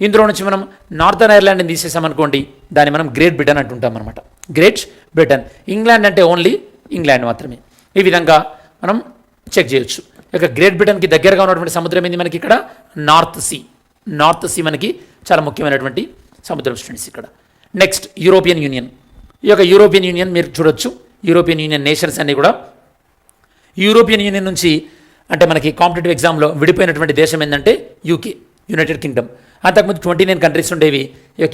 ఇందులో నుంచి మనం నార్థన్ ఐర్లాండ్ని తీసేసామనుకోండి దాన్ని మనం గ్రేట్ బ్రిటన్ అంటుంటాం అనమాట. Great Britain. ఇంగ్లాండ్ అంటే ఓన్లీ ఇంగ్లాండ్ మాత్రమే. ఈ విధంగా మనం చెక్ చేయొచ్చు. ఇక గ్రేట్ బ్రిటన్కి దగ్గరగా ఉన్నటువంటి సముద్రం ఏంది మనకి ఇక్కడ? నార్త్ సీ మనకి చాలా ముఖ్యమైనటువంటి సముద్రం స్టూడెంట్స్ ఇక్కడ. Next European union. ఈ యొక్క యూరోపియన్ యూనియన్ మీరు చూడొచ్చు. యూరోపియన్ యూనియన్ నేషన్స్ అన్నీ కూడా యూరోపియన్ యూనియన్ నుంచి అంటే మనకి కాంపిటేటివ్ ఎగ్జామ్లో విడిపోయినటువంటి దేశం ఏంటంటే యూకే, యునైటెడ్ కింగ్డమ్. అంతకుముందు 29 కంట్రీస్ ఉండేవి.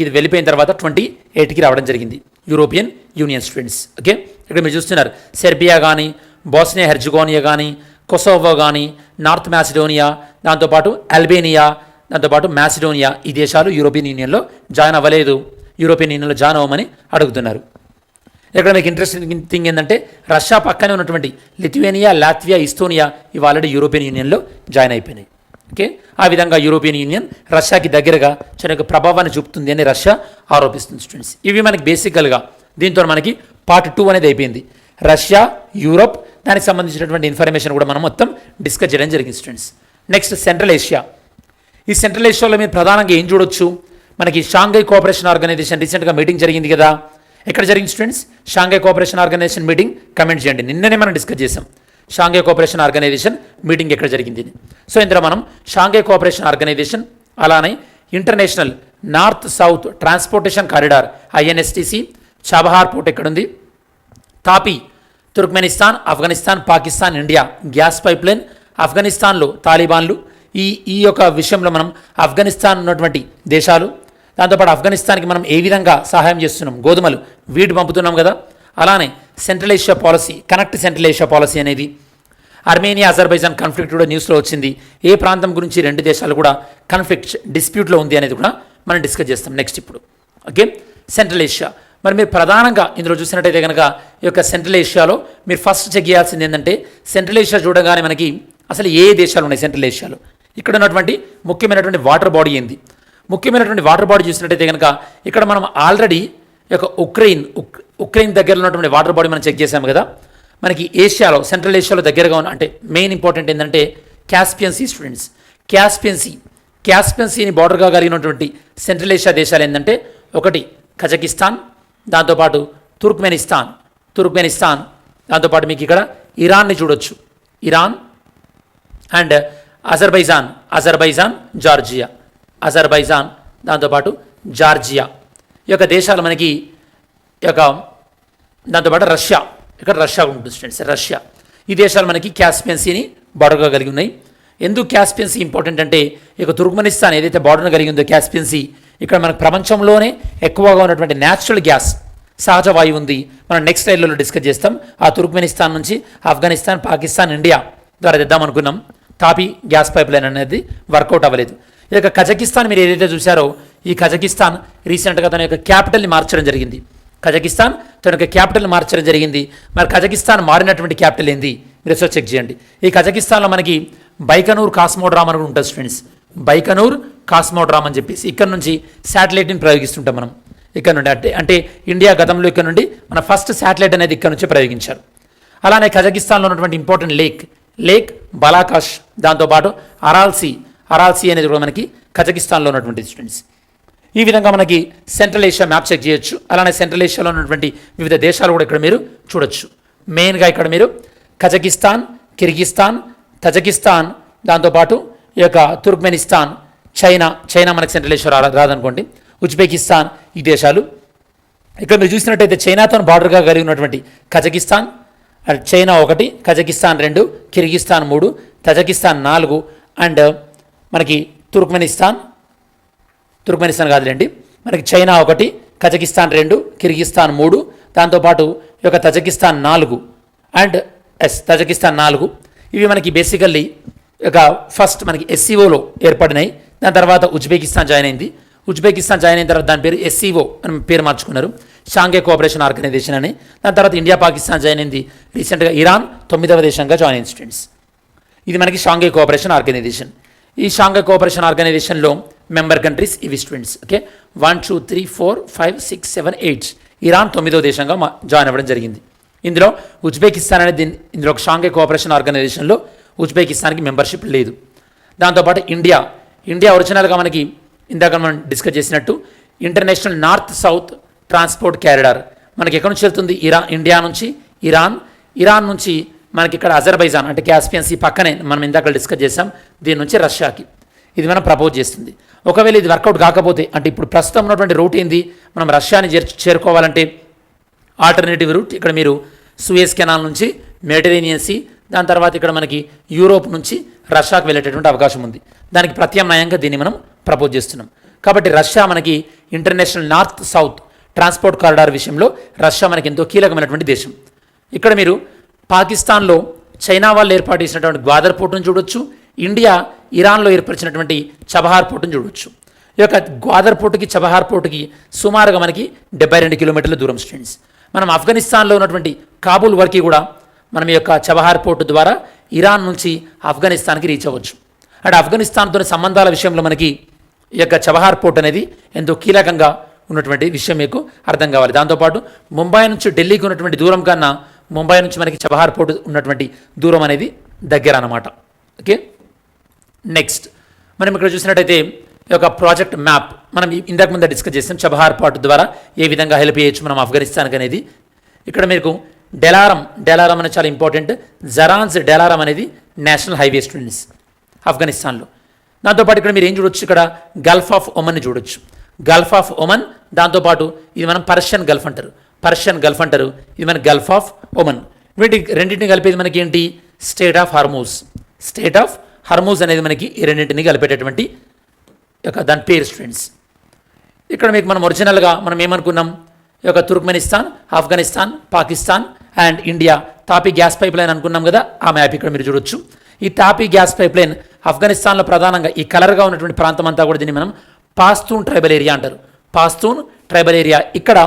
ఇది వెళ్ళిపోయిన తర్వాత 28కి రావడం జరిగింది యూరోపియన్ యూనియన్ స్టూడెంట్స్. ఓకే, ఇక్కడ మీరు చూస్తున్నారు సెర్బియా కానీ, బోస్నియా హెర్జగోనియా కానీ, కొసోవో కానీ, నార్త్ మ్యాసిడోనియా, దాంతోపాటు అల్బేనియా, దాంతోపాటు మ్యాసిడోనియా ఈ దేశాలు యూరోపియన్ యూనియన్లో జాయిన్ అవ్వలేదు. యూరోపియన్ యూనియన్లో జాయిన్ అవ్వమని అడుగుతున్నారు. ఇక్కడ మీకు ఇంట్రెస్టింగ్ థింగ్ ఏంటంటే రష్యా పక్కనే ఉన్నటువంటి లిథువేనియా, లాత్వియా, ఇస్తోనియా ఇవి ఆల్రెడీ యూరోపియన్ యూనియన్లో జాయిన్ అయిపోయినాయి. ఓకే, ఆ విధంగా యూరోపియన్ యూనియన్ రష్యాకి దగ్గరగా చిన్న ప్రభావాన్ని చూపుతుంది అని రష్యా ఆరోపిస్తుంది స్టూడెంట్స్. ఇవి మనకి బేసికల్గా దీంతో మనకి పార్ట్ 2 అనేది అయిపోయింది. రష్యా, యూరోప్, దానికి సంబంధించినటువంటి ఇన్ఫర్మేషన్ కూడా మనం మొత్తం డిస్కస్ చేయడం జరిగింది స్టూడెంట్స్. Next Central Asia. ఈ సెంట్రల్ ఏషియాలో మీరు ప్రధానంగా ఏం చూడొచ్చు? మనకి షాంఘై కోఆపరేషన్ ఆర్గనైజేషన్ రీసెంట్గా మీటింగ్ జరిగింది కదా. ఎక్కడ జరిగింది students? Shanghai Cooperation Organization meeting comment చేయండి. నిన్ననే మనం డిస్కస్ చేసాం షాంఘై కోఆపరేషన్ ఆర్గనైజేషన్ మీటింగ్ ఎక్కడ జరిగింది. సో ఇందులో మనం షాంఘై కోఆపరేషన్ ఆర్గనైజేషన్, అలానే International North South Transportation Corridor INSTC, Chabahar port ఎక్కడుంది, TAPI, Turkmenistan, Afghanistan, Pakistan, India gas pipeline, ఆఫ్ఘనిస్తాన్లో తాలిబాన్లు, ఈ యొక్క విషయంలో మనం ఆఫ్ఘనిస్తాన్ ఉన్నటువంటి దేశాలు, దాంతోపాటు ఆఫ్ఘనిస్తాన్కి మనం ఏ విధంగా సహాయం చేస్తున్నాం, గోధుమలు, వీటి పంపుతున్నాం కదా. అలానే central Asia policy, connect central Asia policy అనేది, ఆర్మేనియా అజర్బైజాన్ కాన్ఫ్లిక్ట్ కూడా న్యూస్లో వచ్చింది. ఏ ప్రాంతం గురించి 2 దేశాలు కూడా కాన్ఫ్లిక్ట్ డిస్ప్యూట్లో ఉంది అనేది కూడా మనం డిస్కస్ చేస్తాం నెక్స్ట్ ఇప్పుడు. Okay, central Asia. మరి మీరు ప్రధానంగా ఇందులో చూసినట్టయితే కనుక ఈ యొక్క సెంట్రల్ ఏషియాలో మీరు ఫస్ట్ చెక్ చేయాల్సింది ఏంటంటే సెంట్రల్ ఏషియా చూడగానే మనకి అసలు ఏ దేశాలు ఉన్నాయి సెంట్రల్ ఏషియాలో, ఇక్కడ ఉన్నటువంటి ముఖ్యమైనటువంటి వాటర్ బాడీ ఏంది, ముఖ్యమైనటువంటి వాటర్ బాడీ చూసినట్టయితే కనుక ఇక్కడ మనం ఆల్రెడీ ఈ యొక్క ఉక్రెయిన్ దగ్గరలో ఉన్నటువంటి వాటర్ బాడీ మనం చెక్ చేసాము కదా. మనకి ఏషియాలో సెంట్రల్ ఏషియాలో దగ్గరగా ఉన్న అంటే మెయిన్ ఇంపార్టెంట్ ఏంటంటే క్యాస్పియన్ సీ స్టూడెంట్స్. క్యాస్పియన్ సీని బార్డర్గా కలిగినటువంటి సెంట్రల్ ఏషియా దేశాలు ఏంటంటే ఒకటి కజకిస్తాన్, దాంతోపాటు తుర్క్మెనిస్తాన్, దాంతోపాటు మీకు ఇక్కడ ఇరాన్ని చూడొచ్చు, ఇరాన్ అండ్ అజర్బైజాన్, జార్జియా, దాంతోపాటు జార్జియా ఈ యొక్క దేశాలు మనకి ఈ యొక్క దాంతోపాటు రష్యా, ఇక్కడ రష్యా ఉంటుంది స్టూడెంట్స్. రష్యా ఈ దేశాలు మనకి క్యాస్పియన్ సీని బార్డర్గా కలిగి ఉన్నాయి. ఎందుకు క్యాస్పియన్ సీ ఇంపార్టెంట్ అంటే ఇక తుర్క్మెనిస్తాన్ ఏదైతే బార్డర్ను కలిగి ఉందో క్యాస్పియన్ సీ, ఇక్కడ మనకు ప్రపంచంలోనే ఎక్కువగా ఉన్నటువంటి న్యాచురల్ గ్యాస్ సహజ వాయువు ఉంది. మనం నెక్స్ట్ స్లైడ్లో డిస్కస్ చేస్తాం. ఆ తుర్క్మెనిస్తాన్ నుంచి ఆఫ్ఘనిస్తాన్, పాకిస్తాన్, ఇండియా ద్వారా తెద్దాం అనుకున్నాం. తాపీ గ్యాస్ పైప్ లైన్ అనేది వర్కౌట్ అవ్వలేదు. ఇక కజకిస్తాన్ మీరు ఏదైతే చూసారో, ఈ కజకిస్తాన్ రీసెంట్గా తన యొక్క క్యాపిటల్ని మార్చడం జరిగింది. కజకిస్తాన్ తన యొక్క క్యాపిటల్ మార్చడం జరిగింది. మరి కజకిస్తాన్ మారినటువంటి క్యాపిటల్ ఏంది మీరు సో చెక్ చేయండి. ఈ కజకిస్తాన్లో మనకి బైకనూర్ కాస్మోడ్రామ్ అని ఉంటుంది ఫ్రెండ్స్. బైకనూర్ కాస్మోడ్రామ్ అని చెప్పేసి ఇక్కడ నుంచి శాటిలైట్ని ప్రయోగిస్తుంటాం మనం. ఇక్కడ నుండి అంటే ఇండియా గతంలో ఇక్కడ నుండి మన ఫస్ట్ శాటిలైట్ అనేది ఇక్కడ నుంచి ప్రయోగించారు. అలానే కజకిస్తాన్లో ఉన్నటువంటి ఇంపార్టెంట్ లేక్ బలాకాష్, దాంతోపాటు అరాల్సీ అనేది కూడా మనకి కజకిస్తాన్లో ఉన్నటువంటి స్టూడెంట్స్. ఈ విధంగా మనకి సెంట్రల్ ఏషియా మ్యాప్ చెక్ చేయొచ్చు. అలానే సెంట్రల్ ఏషియాలో ఉన్నటువంటి వివిధ దేశాలు కూడా ఇక్కడ మీరు చూడొచ్చు. మెయిన్గా ఇక్కడ మీరు కజకిస్తాన్, కిర్గిస్తాన్, తజకిస్తాన్, దాంతోపాటు ఈ యొక్క తుర్క్మెనిస్తాన్, చైనా మనకి సెంట్రల్ ఏషియా రాదనుకోండి, ఉజ్బెకిస్తాన్, ఈ దేశాలు. ఇక్కడ మీరు చూసినట్టయితే చైనాతో బార్డర్గా కలిగి ఉన్నటువంటి Kazakhstan, China 1, Kazakhstan 2, Kyrgyzstan 3, Tajikistan 4 and మనకి తుర్క్మెనిస్తాన్ కాదులేండి, మనకి చైనా 1, కజకిస్తాన్ 2, కిర్గిస్తాన్ 3, దాంతోపాటు ఈ యొక్క తజకిస్తాన్ 4 అండ్ తజకిస్తాన్ 4. ఇవి మనకి బేసికల్లీ ఒక ఫస్ట్ మనకి ఎస్సీఓలో ఏర్పడినాయి. దాని తర్వాత ఉజ్బెకిస్తాన్ జాయిన్ అయింది. ఉజ్బెకిస్తాన్ జాయిన్ అయిన తర్వాత దాని పేరు ఎస్సీఓ అని పేరు మార్చుకున్నారు, షాంఘై కోఆపరేషన్ ఆర్గనైజేషన్ అని. దాని తర్వాత ఇండియా, పాకిస్తాన్ జాయిన్ అయింది. రీసెంట్గా ఇరాన్ 9వ దేశంగా జాయిన్ అయింది స్టూడెంట్స్. ఇది మనకి షాంఘై కోఆపరేషన్ ఆర్గనైజేషన్. ఈ షాంఘై కోఆపరేషన్ ఆర్గనైజేషన్లో మెంబర్ కంట్రీస్ ఇవి స్టూడెంట్స్. ఓకే, 1 2 3 4 5 6 7 8. ఇరాన్ 9వ దేశంగా జాయిన్ అవ్వడం జరిగింది. ఇందులో ఉజ్బెకిస్తాన్ అనేది ఇందులో ఒక షాంఘై కోఆపరేషన్ ఆర్గనైజేషన్లో ఉజ్బెకిస్తాన్కి మెంబర్షిప్ లేదు. దాంతోపాటు ఇండియా ఒరిజినల్గా మనకి ఇందాక మనం డిస్కస్ చేసినట్టు international North south transport corridor మనకి ఎక్కడి నుంచి వెళ్తుంది? ఇండియా నుంచి ఇరాన్ నుంచి మనకి ఇక్కడ అజర్బైజాన్ అంటే క్యాస్పియన్ సీ పక్కనే మనం ఇందాక డిస్కస్ చేసాం, దీని నుంచి రష్యాకి ఇది మనం ప్రపోజ్ చేస్తుంది. ఒకవేళ ఇది వర్కౌట్ కాకపోతే, అంటే ఇప్పుడు ప్రస్తుతం ఉన్నటువంటి రూట్ ఏంది, మనం రష్యాని చేరుకోవాలంటే ఆల్టర్నేటివ్ రూట్ ఇక్కడ మీరు సూయజ్ కెనాల్ నుంచి మెడిటరేనియన్ సీ, దాని తర్వాత ఇక్కడ మనకి యూరోప్ నుంచి రష్యాకు వెళ్ళేటటువంటి అవకాశం ఉంది. దానికి ప్రత్యామ్నాయంగా దీన్ని మనం ప్రపోజ్ చేస్తున్నాం. కాబట్టి రష్యా మనకి international North south transport corridor విషయంలో రష్యా మనకి ఎంతో కీలకమైనటువంటి దేశం. ఇక్కడ మీరు పాకిస్తాన్లో చైనా వాళ్ళు ఏర్పాటు చేసినటువంటి గ్వాదర్ పోర్టును చూడొచ్చు. ఇండియా ఇరాన్లో ఏర్పరిచినటువంటి చబహార్ పోర్టును చూడొచ్చు. ఈ యొక్క గ్వాదర్ పోర్టుకి చబహార్ పోర్టుకి సుమారుగా మనకి 72 కిలోమీటర్ల దూరం స్టూడెంట్స్. మనం ఆఫ్ఘనిస్తాన్లో ఉన్నటువంటి కాబూల్ వరకు కూడా మనం ఈ యొక్క చబహార్ పోర్టు ద్వారా ఇరాన్ నుంచి ఆఫ్ఘనిస్తాన్కి రీచ్ అవ్వచ్చు. అంటే ఆఫ్ఘనిస్తాన్తో సంబంధాల విషయంలో మనకి ఈ యొక్క చబహార్ పోర్ట్ అనేది ఎంతో కీలకంగా ఉన్నటువంటి విషయం మీకు అర్థం కావాలి. దాంతోపాటు ముంబై నుంచి ఢిల్లీకి ఉన్నటువంటి దూరం కన్నా ముంబై నుంచి మనకి చబహార్ పోర్ట్ ఉన్నటువంటి దూరం అనేది దగ్గర అన్నమాట. ఓకే, నెక్స్ట్ మనం ఇక్కడ చూసినట్టయితే ఈ యొక్క ప్రాజెక్ట్ మ్యాప్ మనం ఇంతకు ముందు డిస్కస్ చేసాం. చబహార్ పోర్ట్ ద్వారా ఏ విధంగా హెల్ప్ చేయొచ్చు మనం ఆఫ్ఘనిస్తాన్కి అనేది. ఇక్కడ మీకు డెలారం అనేది చాలా ఇంపార్టెంట్. జరాన్స్ డెలారం అనేది నేషనల్ హైవే స్టూడెంట్స్ ఆఫ్ఘనిస్తాన్లో. దాంతోపాటు ఇక్కడ మీరు ఏం చూడొచ్చు, ఇక్కడ గల్ఫ్ ఆఫ్ ఒమన్ చూడొచ్చు. గల్ఫ్ ఆఫ్ ఒమన్, దాంతోపాటు ఇది మనం పర్షియన్ గల్ఫ్ అంటారు, ఇది మన గల్ఫ్ ఆఫ్ ఒమన్. రెండింటిని కలిపేది మనకి ఏంటి? స్టేట్ ఆఫ్ హర్మూజ్ అనేది మనకి ఈ రెండింటిని కలిపేటటువంటి దాని పేరు స్టూడెంట్స్. ఇక్కడ మీకు మనం ఒరిజినల్గా మనం ఏమనుకున్నాం, ఈ యొక్క Turkmenistan, Afghanistan, Pakistan and India TAPI gas pipe line అనుకున్నాం కదా, ఆ మ్యాప్ ఇక్కడ మీరు చూడొచ్చు. ఈ తాపీ గ్యాస్ పైప్ లైన్ ఆఫ్ఘనిస్తాన్లో ప్రధానంగా ఈ కలర్గా ఉన్నటువంటి ప్రాంతం అంతా కూడా దీన్ని మనం పాస్తూన్ ట్రైబల్ ఏరియా అంటారు. పాస్తూన్ ట్రైబల్ ఏరియా. ఇక్కడ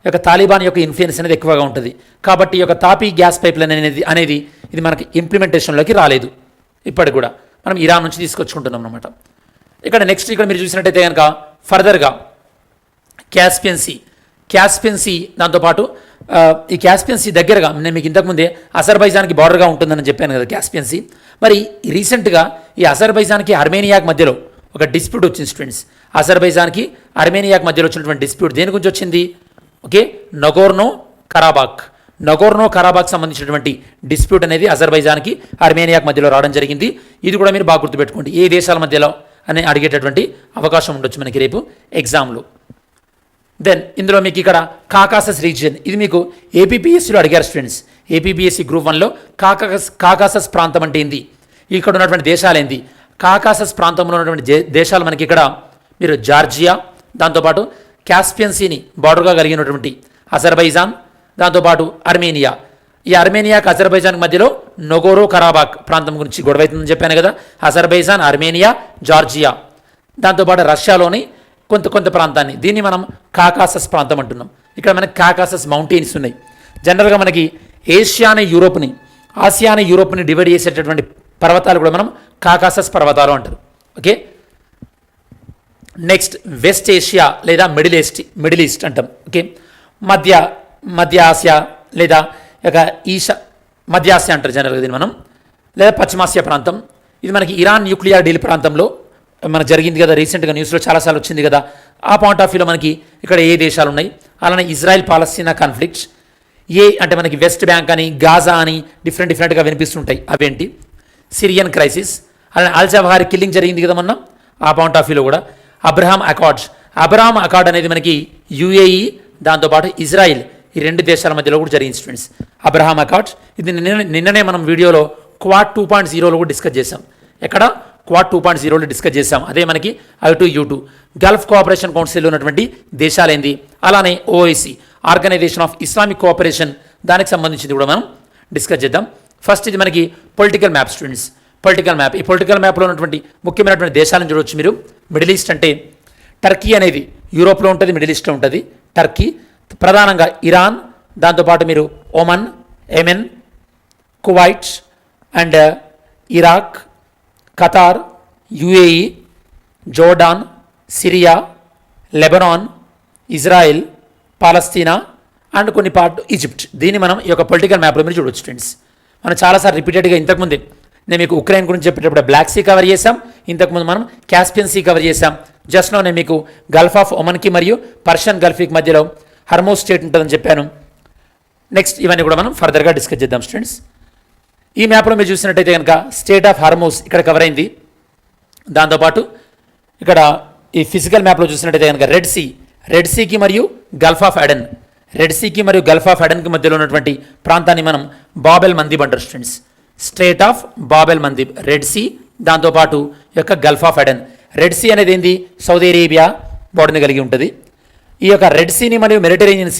ఈ యొక్క తాలిబాన్ యొక్క ఇన్ఫ్లుయెన్స్ అనేది ఎక్కువగా ఉంటుంది. కాబట్టి ఈ యొక్క తాపీ గ్యాస్ పైప్ లైన్ అనేది ఇది మనకి ఇంప్లిమెంటేషన్లోకి రాలేదు. ఇప్పటికి కూడా మనం ఇరాన్ నుంచి తీసుకొచ్చుకుంటున్నాం అనమాట. ఇక్కడ నెక్స్ట్ ఇక్కడ మీరు చూసినట్టయితే కనుక ఫర్దర్గా క్యాస్పియన్ సీ, దాంతోపాటు ఈ క్యాస్పియన్ సీ దగ్గరగా నేను మీకు ఇంతకుముందే అజర్బైజాన్కి బార్డర్గా ఉంటుందని చెప్పాను కదా క్యాస్పియన్ సీ. మరి రీసెంట్గా ఈ అజర్బైజాన్కి ఆర్మేనియాకి మధ్యలో ఒక డిస్ప్యూట్ వచ్చింది స్టూడెంట్స్. అజర్బైజాన్కి ఆర్మేనియాకి మధ్యలో వచ్చినటువంటి డిస్ప్యూట్ దేని గురించి వచ్చింది? ఓకే, నగోర్నో కరాబాక్ సంబంధించినటువంటి డిస్ప్యూట్ అనేది అజర్బైజాన్కి ఆర్మేనియాకి మధ్యలో రావడం జరిగింది. ఇది కూడా మీరు బాగా గుర్తుపెట్టుకోండి, ఏ దేశాల మధ్యలో అని అడిగేటటువంటి అవకాశం ఉండొచ్చు మనకి రేపు ఎగ్జామ్లో. దెన్ ఇందులో మీకు ఇక్కడ కాకాసస్ రీజియన్, ఇది మీకు ఏపీపీఎస్సీలో అడిగారు స్టూడెంట్స్. ఏపీపీఎస్సీ గ్రూప్ 1లో కాకాసస్ ప్రాంతం అంటే ఏంది, ఇక్కడ ఉన్నటువంటి దేశాలు ఏంది? కాకాసస్ ప్రాంతంలో ఉన్నటువంటి దేశాలు మనకి ఇక్కడ మీరు జార్జియా, దాంతోపాటు క్యాస్పియన్ సీని బార్డర్గా కలిగినటువంటి అజర్బైజాన్, దాంతోపాటు అర్మేనియా. ఈ అర్మేనియాకి అజర్బైజాన్ మధ్యలో నొగోరో కరాబాక్ ప్రాంతం గురించి గొడవ అవుతుందని చెప్పాను కదా. అజర్బైజాన్, అర్మేనియా, జార్జియా, దాంతోపాటు రష్యాలోని కొంత ప్రాంతాన్ని, దీన్ని మనం కాకాసస్ ప్రాంతం అంటున్నాం. ఇక్కడ మనకి కాకాసస్ మౌంటైన్స్ ఉన్నాయి. జనరల్గా మనకి ఆసియాని యూరోప్ని డివైడ్ చేసేటటువంటి పర్వతాలు కూడా మనం కాకాసస్ పర్వతాలు అంటారు. ఓకే, నెక్స్ట్ వెస్ట్ ఏషియా లేదా మిడిల్ ఈస్ట్ అంటాం. ఓకే, మధ్య ఆసియా లేదా మధ్య ఆసియా అంటారు జనరల్గా దీన్ని మనం, లేదా పశ్చిమాసియా ప్రాంతం. ఇది మనకి ఇరాన్ న్యూక్లియర్ డీల్ ప్రాంతంలో మనకు జరిగింది కదా, రీసెంట్గా న్యూస్లో చాలాసార్లు వచ్చింది కదా. ఆ పాయింట్ ఆఫ్ వ్యూలో మనకి ఇక్కడ ఏ దేశాలు ఉన్నాయి. అలానే ఇజ్రాయెల్ పాలస్తీనా కాన్ఫ్లిక్ట్స్, అంటే మనకి వెస్ట్ బ్యాంక్ అని, గాజా అని డిఫరెంట్గా వినిపిస్తుంటాయి. అవేంటి, సిరియన్ క్రైసిస్, అలానే అల్-జవాహిరి కిల్లింగ్ జరిగింది కదా మొన్న, ఆ పాయింట్ ఆఫ్ వ్యూలో కూడా అబ్రహాం అకార్డ్ అనేది మనకి యుఏఈ, దాంతోపాటు ఇజ్రాయిల్, ఈ రెండు దేశాల మధ్యలో కూడా జరిగింది స్టూడెంట్స్. అబ్రహాం అకార్డ్స్, ఇది నిన్ననే మనం వీడియోలో క్వాడ్ 2.0లో కూడా డిస్కస్ చేసాం. ఎక్కడ క్వాడ్ 2.0లో డిస్కస్ చేసాం. అదే మనకి I2U2 గల్ఫ్ కోఆపరేషన్ కౌన్సిల్లో ఉన్నటువంటి దేశాలేంది. అలానే OIC, Organization of Islamic Cooperation, దానికి సంబంధించింది కూడా మనం డిస్కస్ చేద్దాం. ఫస్ట్ ఇది మనకి పొలిటికల్ మ్యాప్ స్టూడెంట్స్. ఈ పొలిటికల్ మ్యాప్లో ఉన్నటువంటి ముఖ్యమైనటువంటి దేశాలను చూడవచ్చు మీరు. మిడిల్ ఈస్ట్ అంటే టర్కీ అనేది యూరోప్లో ఉంటుంది, మిడిల్ ఈస్ట్లో ఉంటుంది. టర్కీ ప్రధానంగా ఇరాన్, దాంతోపాటు మీరు Oman, Yemen, Kuwait and Iraq, Qatar, UAE, Jordan, Syria, Lebanon, Israel, Palestine and కొన్ని పార్ట్ ఈజిప్ట్. దీన్ని మనం ఈ యొక్క పొలిటికల్ మ్యాప్లో మీరు చూడవచ్చు ఫ్రెండ్స్. మనం చాలాసార్లు రిపీటెడ్గా ఇంతకుముందే నేను మీకు ఉక్రెయిన్ గురించి చెప్పేటప్పుడు బ్లాక్ సీ కవర్ చేశాం, ఇంతకుముందు మనం క్యాస్పియన్ సీ కవర్ చేశాం. జస్ట్ నో నేను మీకు గల్ఫ్ ఆఫ్ ఒమన్కి మరియు పర్షియన్ గల్ఫ్కి మధ్యలో హర్మోస్ స్టేట్ ఉంటుందని చెప్పాను. నెక్స్ట్ ఇవన్నీ కూడా మనం ఫర్దర్గా డిస్కస్ చేద్దాం స్టూడెంట్స్. ఈ మ్యాప్లో మీరు చూసినట్టయితే కనుక స్టేట్ ఆఫ్ హర్మోస్ ఇక్కడ కవర్ అయింది. దాంతోపాటు ఇక్కడ ఈ ఫిజికల్ మ్యాప్లో చూసినట్టయితే కనుక రెడ్ సీకి మరియు గల్ఫ్ ఆఫ్ అడెన్కి మధ్యలో ఉన్నటువంటి ప్రాంతాన్ని మనం బాబెల్ మందిబ్ అంటారు students. Strait of Bab el Mandeb, Red Sea, దాంతోపాటు యొక్క Gulf of Aden. Red Sea అనేది ఏంది, సౌదీ అరేబియా బోర్డర్ని కలిగి ఉంటుంది. ఈ యొక్క రెడ్ సీని మరియు మెడిటరేనియన్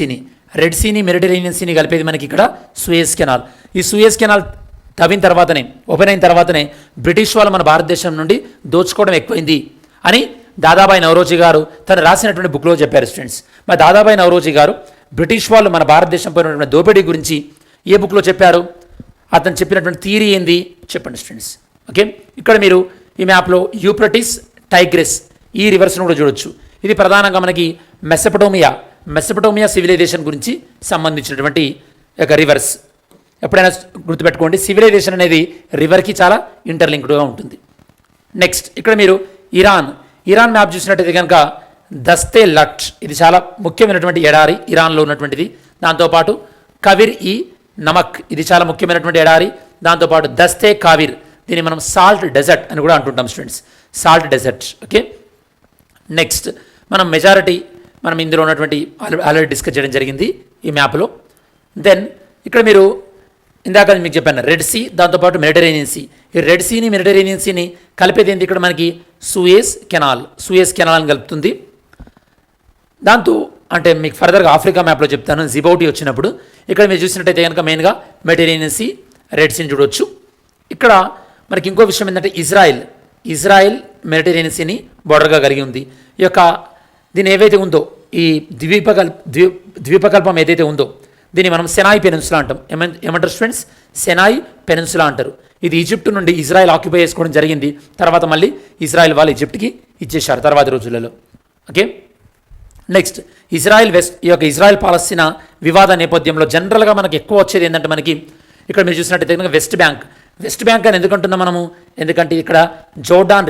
సీని కలిపేది మనకి ఇక్కడ సూయజ్ కెనాల్. ఈ సూయజ్ కెనాల్ ఓపెన్ అయిన తర్వాతనే బ్రిటిష్ వాళ్ళు మన భారతదేశం నుండి దోచుకోవడం ఎక్కువైంది అని దాదాబాయి నౌరోజీ గారు తను రాసినటువంటి బుక్లో చెప్పారు స్టూడెంట్స్. మరి దాదాబాయి నౌరోజీ గారు బ్రిటిష్ వాళ్ళు మన భారతదేశంపై ఉన్నటువంటి దోపిడీ గురించి ఏ బుక్లో చెప్పారు, అతను చెప్పినటువంటి థియరీ ఏంది చెప్పండి స్టూడెంట్స్. ఓకే, ఇక్కడ మీరు ఈ మ్యాప్లో యూప్రటిస్, టైగ్రిస్ ఈ రివర్స్ను కూడా చూడొచ్చు. ఇది ప్రధానంగా మనకి మెసపటోమియా సివిలైజేషన్ గురించి సంబంధించినటువంటి ఒక రివర్స్. ఎప్పుడైనా గుర్తుపెట్టుకోండి, సివిలైజేషన్ అనేది రివర్కి చాలా ఇంటర్లింక్డ్గా ఉంటుంది. నెక్స్ట్ ఇక్కడ మీరు ఇరాన్ మ్యాప్ చూసినట్టయితే కనుక దస్తే లట్, ఇది చాలా ముఖ్యమైనటువంటి ఎడారి ఇరాన్లో ఉన్నటువంటిది. దాంతోపాటు కవిర్ ఈ నమక్, ఇది చాలా ముఖ్యమైనటువంటి ఎడారి. దాంతోపాటు దస్తే కావిర్, దీన్ని మనం సాల్ట్ డెజర్ట్ అని కూడా అంటుంటాం students, salt desert. Okay, next మనం ఇందులో ఉన్నటువంటి ఆల్రెడీ డిస్కస్ చేయడం జరిగింది ఈ మ్యాప్లో. దెన్ ఇక్కడ మీరు ఇందాక మీకు చెప్పాను రెడ్ సీ, దాంతోపాటు మెడిటరేనియన్ సీ. ఈ రెడ్ సీని మెడిటరేనియన్ సీని కలిపేది ఏంటి, ఇక్కడ మనకి సూయజ్ కెనాల్ అని కలుపుతుంది. దాంతో అంటే మీకు ఫర్దర్గా ఆఫ్రికా మ్యాప్లో చెప్తాను జిబౌటీ వచ్చినప్పుడు. ఇక్కడ మీరు చూసినట్టయితే కనుక మెయిన్గా మెడిటరేనియన్ సీ, రెడ్ సీని చూడవచ్చు. ఇక్కడ మనకి ఇంకో విషయం ఏంటంటే ఇజ్రాయెల్ మెడిటరేనియన్ సీని బోర్డర్గా కలిగి ఉంది. ఈ యొక్క దీని ఏవైతే ఉందో ఈ ద్వీపకల్పం ఏదైతే ఉందో దీన్ని మనం సెనాయి పెనిన్సులా అంటాం. ఏమంటారు స్టూడెంట్స్, సెనాయి పెనిన్సులా అంటారు. ఇది ఈజిప్ట్ నుండి ఇజ్రాయెల్ ఆక్యుపై చేసుకోవడం జరిగింది. తర్వాత మళ్ళీ ఇజ్రాయెల్ వాళ్ళు ఈజిప్ట్కి ఇచ్చేశారు తర్వాత రోజులలో. ఓకే, నెక్స్ట్ ఈ యొక్క ఇజ్రాయెల్ పాలస్తీనా వివాద నేపథ్యంలో జనరల్గా మనకి ఎక్కువ వచ్చేది ఏంటంటే మనకి ఇక్కడ మీరు చూసినట్టయితే కనుక వెస్ట్ బ్యాంక్ అని ఎందుకంటున్నాం మనము, ఎందుకంటే ఇక్కడ జోర్డాన్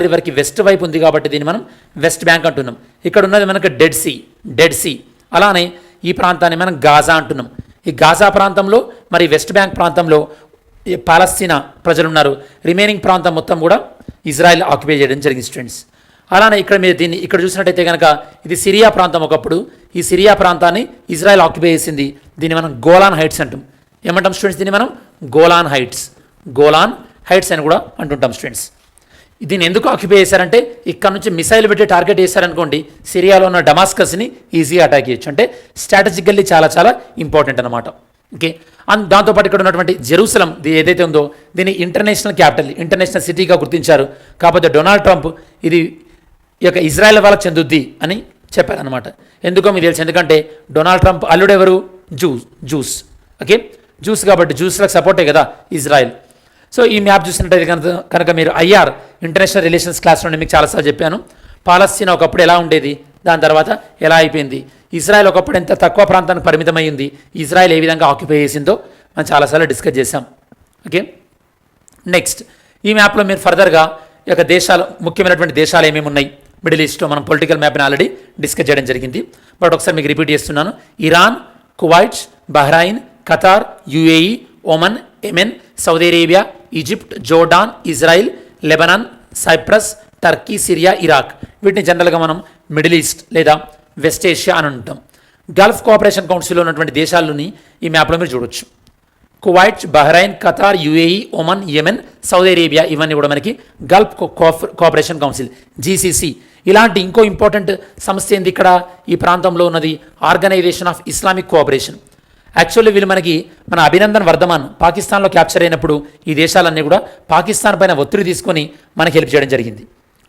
రివర్కి వెస్ట్ వైపు ఉంది కాబట్టి దీన్ని మనం వెస్ట్ బ్యాంక్ అంటున్నాం. ఇక్కడ ఉన్నది మనకు డెడ్ సీ. అలానే ఈ ప్రాంతాన్ని మనం గాజా అంటున్నాం. ఈ గాజా ప్రాంతంలో మరి వెస్ట్ బ్యాంక్ ప్రాంతంలో పాలస్తీనా ప్రజలు ఉన్నారు. రిమైనింగ్ ప్రాంతం మొత్తం కూడా ఇజ్రాయెల్ ఆక్యుపై చేయడం జరిగింది స్టూడెంట్స్. అలానే ఇక్కడ మీరు దీన్ని ఇక్కడ చూసినట్టయితే కనుక ఇది సిరియా ప్రాంతం. ఒకప్పుడు ఈ సిరియా ప్రాంతాన్ని ఇజ్రాయెల్ ఆక్యుపై చేసింది. దీన్ని మనం గోలాన్ హైట్స్ అంటాం. ఏమంటాం స్టూడెంట్స్, దీన్ని మనం గోలాన్ హైట్స్ అని కూడా అంటుంటాం స్టూడెంట్స్. దీన్ని ఎందుకు ఆక్యుపై చేశారంటే ఇక్కడ నుంచి మిసైల్ పెట్టి టార్గెట్ చేశారనుకోండి, సిరియాలో ఉన్న డమాస్కస్ని ఈజీగా అటాక్ చేయొచ్చు. అంటే స్ట్రాటజికల్లీ చాలా చాలా ఇంపార్టెంట్ అనమాట. ఓకే, దాంతోపాటు ఇక్కడ ఉన్నటువంటి జెరూసలం ఏదైతే ఉందో దీన్ని ఇంటర్నేషనల్ క్యాపిటల్, ఇంటర్నేషనల్ సిటీగా గుర్తించారు. కాకపోతే డొనాల్డ్ ట్రంప్ ఇది ఈ యొక్క ఇజ్రాయెల్ వాళ్ళకి చెందుద్ది అని చెప్పారనమాట. ఎందుకో మీకు తెలుసు, ఎందుకంటే డొనాల్డ్ ట్రంప్ అల్లుడెవరు? జూస్. ఓకే, జూస్ కాబట్టి జూస్లకు సపోర్టే కదా ఇజ్రాయెల్. సో ఈ మ్యాప్ చూసినట్టయితే కనుక మీరు ఐఆర్ ఇంటర్నేషనల్ రిలేషన్స్ క్లాస్లో మీకు చాలాసార్లు చెప్పాను. పాలస్తీనా ఒకప్పుడు ఎలా ఉండేది, దాని తర్వాత ఎలా అయిపోయింది, ఇజ్రాయెల్ ఒకప్పుడు ఎంత తక్కువ ప్రాంతానికి పరిమితమైంది, ఇజ్రాయెల్ ఏ విధంగా ఆక్యుపై చేసిందో మనం చాలాసార్లు డిస్కస్ చేసాం. ఓకే, నెక్స్ట్ ఈ మ్యాప్లో మీరు ఫర్దర్గా ఈ యొక్క దేశాలు, ముఖ్యమైనటువంటి దేశాలు ఏమేమి ఉన్నాయి మిడిల్ ఈస్ట్లో, మనం పొలిటికల్ మ్యాప్ని ఆల్రెడీ డిస్కస్ చేయడం జరిగింది. బట్ ఒకసారి మీకు రిపీట్ చేస్తున్నాను. Iran, Kuwait, Bahrain, Qatar, UAE, Oman, Yemen, Saudi Arabia, Egypt, Jordan, Israel, Lebanon, Cyprus, Turkey, Syria, Iraq. వీటిని జనరల్గా మనం మిడిల్ ఈస్ట్ లేదా వెస్ట్ ఏషియా అని అంటాం. గల్ఫ్ కోఆపరేషన్ కౌన్సిల్లో ఉన్నటువంటి దేశాలని ఈ మ్యాప్లో మీరు చూడొచ్చు. Kuwait, Bahrain, Qatar, UAE, Oman, Yemen, Saudi Arabia, ఇవన్నీ కూడా మనకి గల్ఫ్ కోఆపరేషన్ కౌన్సిల్, జీసీసీ. ఇలాంటి ఇంకో ఇంపార్టెంట్ సంస్థ ఏంది ఇక్కడ ఈ ప్రాంతంలో ఉన్నది? Organization of Islamic Cooperation. Actually వీళ్ళు మన అభినందన్ వర్ధమాన్ పాకిస్తాన్లో క్యాప్చర్ అయినప్పుడు ఈ దేశాలన్నీ కూడా పాకిస్తాన్ పైన ఒత్తిడి తీసుకొని మనకి హెల్ప్ చేయడం జరిగింది.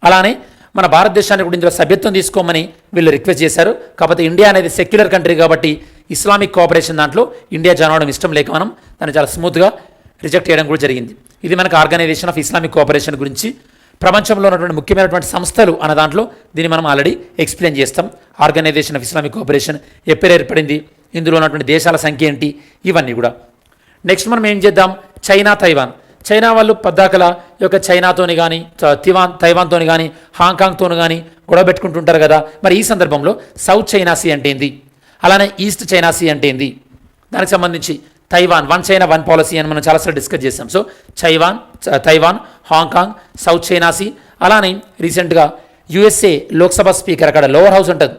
అలానే మన భారతదేశాన్ని కూడా ఇందులో సభ్యత్వం తీసుకోమని వీళ్ళు రిక్వెస్ట్ చేశారు. కాకపోతే ఇండియా అనేది సెక్యులర్ కంట్రీ కాబట్టి ఇస్లామిక్ కోఆపరేషన్ దాంట్లో ఇండియా జాయిన్ అవ్వడం ఇష్టం లేక మనం దాన్ని చాలా స్మూత్గా రిజెక్ట్ చేయడం కూడా జరిగింది. ఇది మనకు ఆర్గనైజేషన్ ఆఫ్ ఇస్లామిక్ కోఆపరేషన్ గురించి, ప్రపంచంలో ఉన్నటువంటి ముఖ్యమైనటువంటి సంస్థలు అన్న దాంట్లో దీన్ని మనం ఆల్రెడీ ఎక్స్ప్లెయిన్ చేస్తాం. ఆర్గనైజేషన్ ఆఫ్ ఇస్లామిక్ కోఆపరేషన్ ఎప్పుడు ఏర్పడింది, ఇందులో ఉన్నటువంటి దేశాల సంఖ్య ఏంటి, ఇవన్నీ కూడా. నెక్స్ట్ మనం ఏం చేద్దాం? China, Taiwan. చైనా వాళ్ళు పద్దాకల ఈ యొక్క చైనాతోని కానీ తైవాన్తోని కానీ హాంకాంగ్తోని కానీ గొడవ పెట్టుకుంటుంటారు కదా. మరి ఈ సందర్భంలో సౌత్ చైనా సీ అంటే ఏంది, అలానే ఈస్ట్ చైనా సీ అంటే ఏంది, దానికి సంబంధించి Taiwan one China one policy అని మనం చాలాసార్లు డిస్కస్ చేసాం. So Taiwan, Hong Kong, South China Sea. అలానే రీసెంట్గా యుఎస్ఏ లోక్సభ స్పీకర్, అక్కడ లోవర్ హౌస్ ఉంటుంది,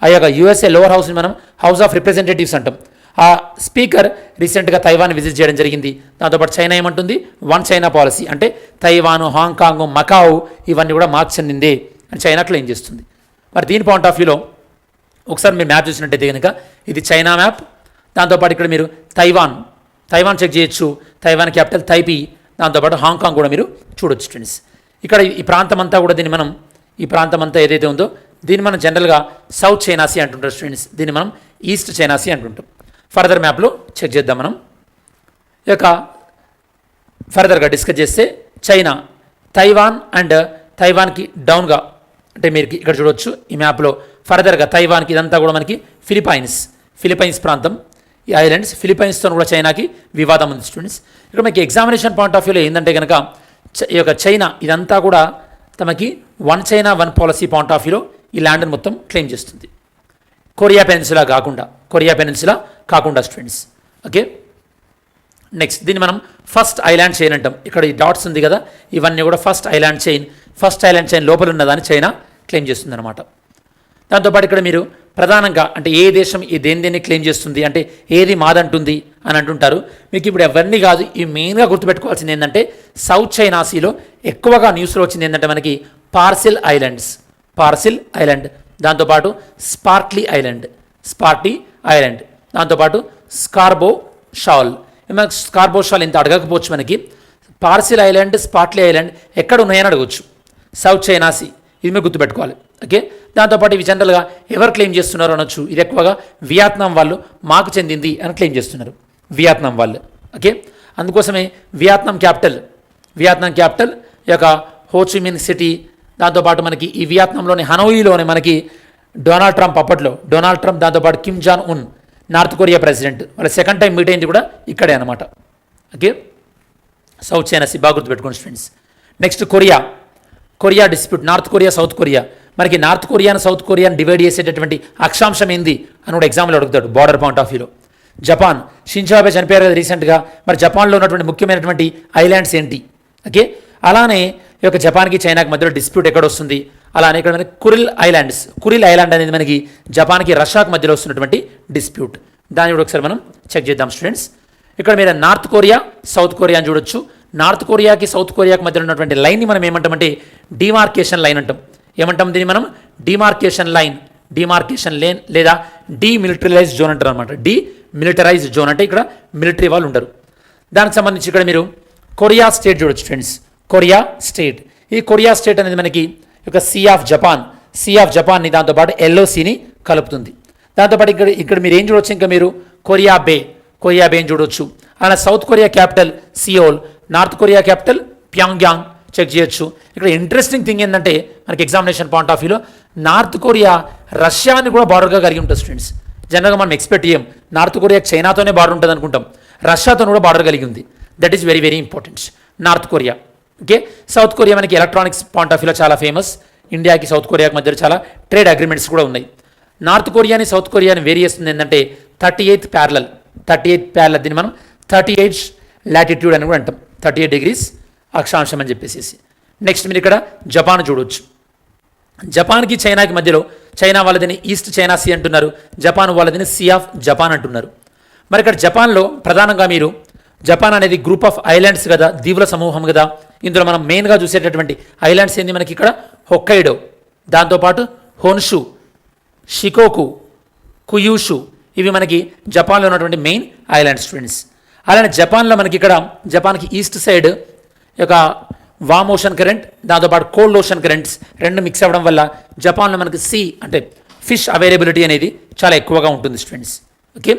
ఆ యొక్క యుఎస్ఏ లోవర్ హౌస్ని మనం హౌస్ ఆఫ్ రిప్రజెంటేటివ్స్ అంటాం. ఆ స్పీకర్ రీసెంట్గా తైవాన్ విజిట్ చేయడం జరిగింది. దాంతోపాటు చైనా ఏమంటుంది? వన్ చైనా పాలసీ, అంటే తైవాను, హాంకాంగ్, మకావు ఇవన్నీ కూడా మార్క్ చెందిందే అని చైనా క్లెయిమ్ చేస్తుంది. మరి దీని పాయింట్ ఆఫ్ వ్యూలో ఒకసారి మీరు మ్యాప్ చూసినట్టయితే కనుక ఇది చైనా మ్యాప్. దాంతోపాటు ఇక్కడ మీరు తైవాన్ చెక్ చేయొచ్చు, తైవాన్ క్యాపిటల్ తైపీ. దాంతోపాటు హాంకాంగ్ కూడా మీరు చూడొచ్చు ఫ్రెండ్స్. ఇక్కడ ఈ ప్రాంతం అంతా కూడా ఈ ప్రాంతం అంతా ఏదైతే ఉందో దీన్ని మనం జనరల్గా సౌత్ చైనా సీ అంటుంటారు స్టూడెంట్స్, దీన్ని మనం ఈస్ట్ చైనా సీ అంటుంటాం. ఫర్దర్ మ్యాప్లో చెక్ చేద్దాం మనం. ఈ యొక్క ఫర్దర్గా డిస్కస్ చేస్తే చైనా, తైవాన్కి డౌన్గా, అంటే మీరు ఇక్కడ చూడవచ్చు ఈ మ్యాప్లో ఫర్దర్గా తైవాన్కి ఇదంతా కూడా మనకి ఫిలిపైన్స్ ప్రాంతం, ఈ ఐలాండ్స్. ఫిలిపైన్స్తో కూడా చైనాకి వివాదం ఉంది స్టూడెంట్స్. ఇక్కడ మనకి ఎగ్జామినేషన్ పాయింట్ ఆఫ్ వ్యూలో ఏంటంటే కనుక ఈ యొక్క చైనా ఇదంతా కూడా తమకి one China one policy point of వ్యూలో ఈ ల్యాండ్ని మొత్తం క్లెయిమ్ చేస్తుంది, కొరియా పెనిన్సులా కాకుండా స్టూడెంట్స్. ఓకే, నెక్స్ట్ దీన్ని మనం ఫస్ట్ ఐలాండ్ చైన్ అంటాం. ఇక్కడ ఈ డాట్స్ ఉంది కదా, ఇవన్నీ కూడా ఫస్ట్ ఐలాండ్ చైన్ లోపల ఉన్నదాన్ని చైనా క్లెయిమ్ చేస్తుంది అనమాట. దాంతోపాటు ఇక్కడ మీరు ప్రధానంగా అంటే ఏ దేశం ఈ దేన్ని క్లెయిమ్ చేస్తుంది, అంటే ఏది మాదంటుంది అని అంటుంటారు. మీకు ఇప్పుడు ఎవరిని కాదు, ఈ మెయిన్గా గుర్తుపెట్టుకోవాల్సింది ఏంటంటే సౌత్ చైనా సీలో ఎక్కువగా న్యూస్లో వచ్చింది ఏంటంటే మనకి పార్సిల్ ఐలాండ్, దాంతోపాటు స్పార్ట్లీ ఐలాండ్, దాంతోపాటు స్కార్బో షాల్ ఇంత అడగకపోవచ్చు మనకి. పార్సిల్ ఐలాండ్, స్పార్ట్లీ ఐలాండ్ ఎక్కడ ఉన్నాయని అడగవచ్చు. సౌత్ చైనా సీ ఇది మీరు గుర్తుపెట్టుకోవాలి. ఓకే, దాంతోపాటు ఇవి జనరల్గా ఎవరు క్లెయిమ్ చేస్తున్నారు అనొచ్చు. ఇది ఎక్కువగా వియత్నాం వాళ్ళు మాకు చెందింది అని క్లెయిమ్ చేస్తున్నారు, వియత్నాం వాళ్ళు. ఓకే, అందుకోసమే వియత్నాం క్యాపిటల్ ఈ యొక్క హోచిమిన్ సిటీ. దాంతోపాటు మనకి ఈ వియత్నాంలోని హనోయిలోనే మనకి డొనాల్డ్ ట్రంప్ దాంతోపాటు కిమ్ జాన్ ఉన్ నార్త్ కొరియా ప్రెసిడెంట్ వాళ్ళ సెకండ్ టైం మీట్ అయింది కూడా ఇక్కడే అనమాట. ఓకే, సౌత్ చైనా సీ బాగా గుర్తుపెట్టుకోండి friends. Next Korea dispute, north Korea south Korea. మనకి నార్త్ కొరియాను సౌత్ కొరియాను డివైడ్ చేసేటటువంటి అక్షాంశం ఏంది అని కూడా ఎగ్జామ్లో అడుగుతాడు బార్డర్ పాయింట్ ఆఫ్ వ్యూలో. జపాన్, షింజో అబే చనిపోయారు కదా రీసెంట్గా, మరి జపాన్లో ఉన్నటువంటి ముఖ్యమైనటువంటి ఐలాండ్స్ ఏంటి? ఓకే, అలానే ఈ యొక్క జపాన్కి చైనాకి మధ్యలో డిస్ప్యూట్ ఎక్కడ వస్తుంది? అలానే ఇక్కడ మనకి కురిల్ ఐలాండ్ అనేది మనకి జపాన్కి రష్యాకి మధ్యలో వస్తున్నటువంటి డిస్ప్యూట్. దాన్ని కూడా ఒకసారి మనం చెక్ చేద్దాం స్టూడెంట్స్. ఇక్కడ మీరు నార్త్ కొరియా సౌత్ కొరియా అని చూడొచ్చు. నార్త్ కొరియాకి సౌత్ కొరియాకి మధ్యలో ఉన్నటువంటి లైన్ని మనం ఏమంటామంటే డిమార్కేషన్ లైన్ అంటాం. ఏమంటాం దీన్ని మనం? డిమార్కేషన్ లైన్ లేదా డీమిలిటరైజ్డ్ జోన్ అంటారు అనమాట. డీమిలిటరైజ్డ్ జోన్ అంటే ఇక్కడ మిలిటరీ వాళ్ళు ఉండరు. దానికి సంబంధించి ఇక్కడ మీరు కొరియా స్టేట్ చూడొచ్చు ఫ్రెండ్స్. కొరియా స్టేట్, ఈ కొరియా స్టేట్ అనేది మనకి ఒక సీ ఆఫ్ జపాన్ని దాంతోపాటు ఎల్ఓసిని కలుపుతుంది. దాంతోపాటు ఇక్కడ మీరు ఏం చూడొచ్చు, ఇంకా మీరు కొరియా బేని చూడొచ్చు. అలా South Korea capital Seoul, North Korea capital Pyongyang check చేయొచ్చు. ఇక్కడ ఇంట్రెస్టింగ్ థింగ్ ఏంటంటే మనకి ఎగ్జామినేషన్ పాయింట్ ఆఫ్ వ్యూలో నార్త్ కొరియా రష్యాని కూడా బార్డర్గా కలిగి ఉంటుంది స్టూడెంట్స్. జనరల్గా మనం ఎక్స్పెక్ట్ చేయం నార్త్ కొరియా చైనాతోనే బార్డర్ ఉంటుంది అనుకుంటాం, రష్యాతో కూడా బార్డర్ కలిగి ఉంది. That is very very important north Korea. Okay, south Korea మనకి ఎలక్ట్రానిక్స్ పాయింట్ ఆఫ్ వ్యూలో చాలా ఫేమస్. ఇండియాకి సౌత్ కొరియాకి మధ్య చాలా ట్రేడ్ అగ్రిమెంట్స్ కూడా ఉన్నాయి. నార్త్ కొరియాని సౌత్ కొరియాని వేరీ చేస్తుంది ఏంటంటే 38th ప్యారలల్ దీన్ని మనం 38 లాటిట్యూడ్ అని కూడా అంటాం. 38 డిగ్రీస్ అక్షాంశం అని చెప్పేసి. నెక్స్ట్ మీరు ఇక్కడ జపాన్ చూడవచ్చు. జపాన్కి చైనాకి మధ్యలో చైనా వాళ్ళదని ఈస్ట్ చైనా సీ అంటున్నారు, జపాన్ వాళ్ళదని సీ ఆఫ్ జపాన్ అంటున్నారు. మరి ఇక్కడ జపాన్లో ప్రధానంగా మీరు జపాన్ అనేది గ్రూప్ ఆఫ్ ఐలాండ్స్ కదా, దీవుల సమూహం కదా. ఇందులో మనం మెయిన్గా చూసేటటువంటి ఐలాండ్స్ ఏంది మనకి ఇక్కడ హొక్కైడో, దాంతోపాటు హోన్షు, షికోకు, కుయూషు, ఇవి మనకి జపాన్లో ఉన్నటువంటి మెయిన్ ఐలాండ్స్ స్టూడెంట్స్. అలానే జపాన్లో మనకి ఇక్కడ జపాన్కి ఈస్ట్ సైడ్ ఒక వామ్ ఓషన్ కరెంట్, దాంతోపాటు కోల్డ్ ఓషన్ కరెంట్స్ రెండు మిక్స్ అవ్వడం వల్ల జపాన్లో మనకి సీ అంటే ఫిష్ అవైలబిలిటీ అనేది చాలా ఎక్కువగా ఉంటుంది స్టూడెంట్స్. ఓకే,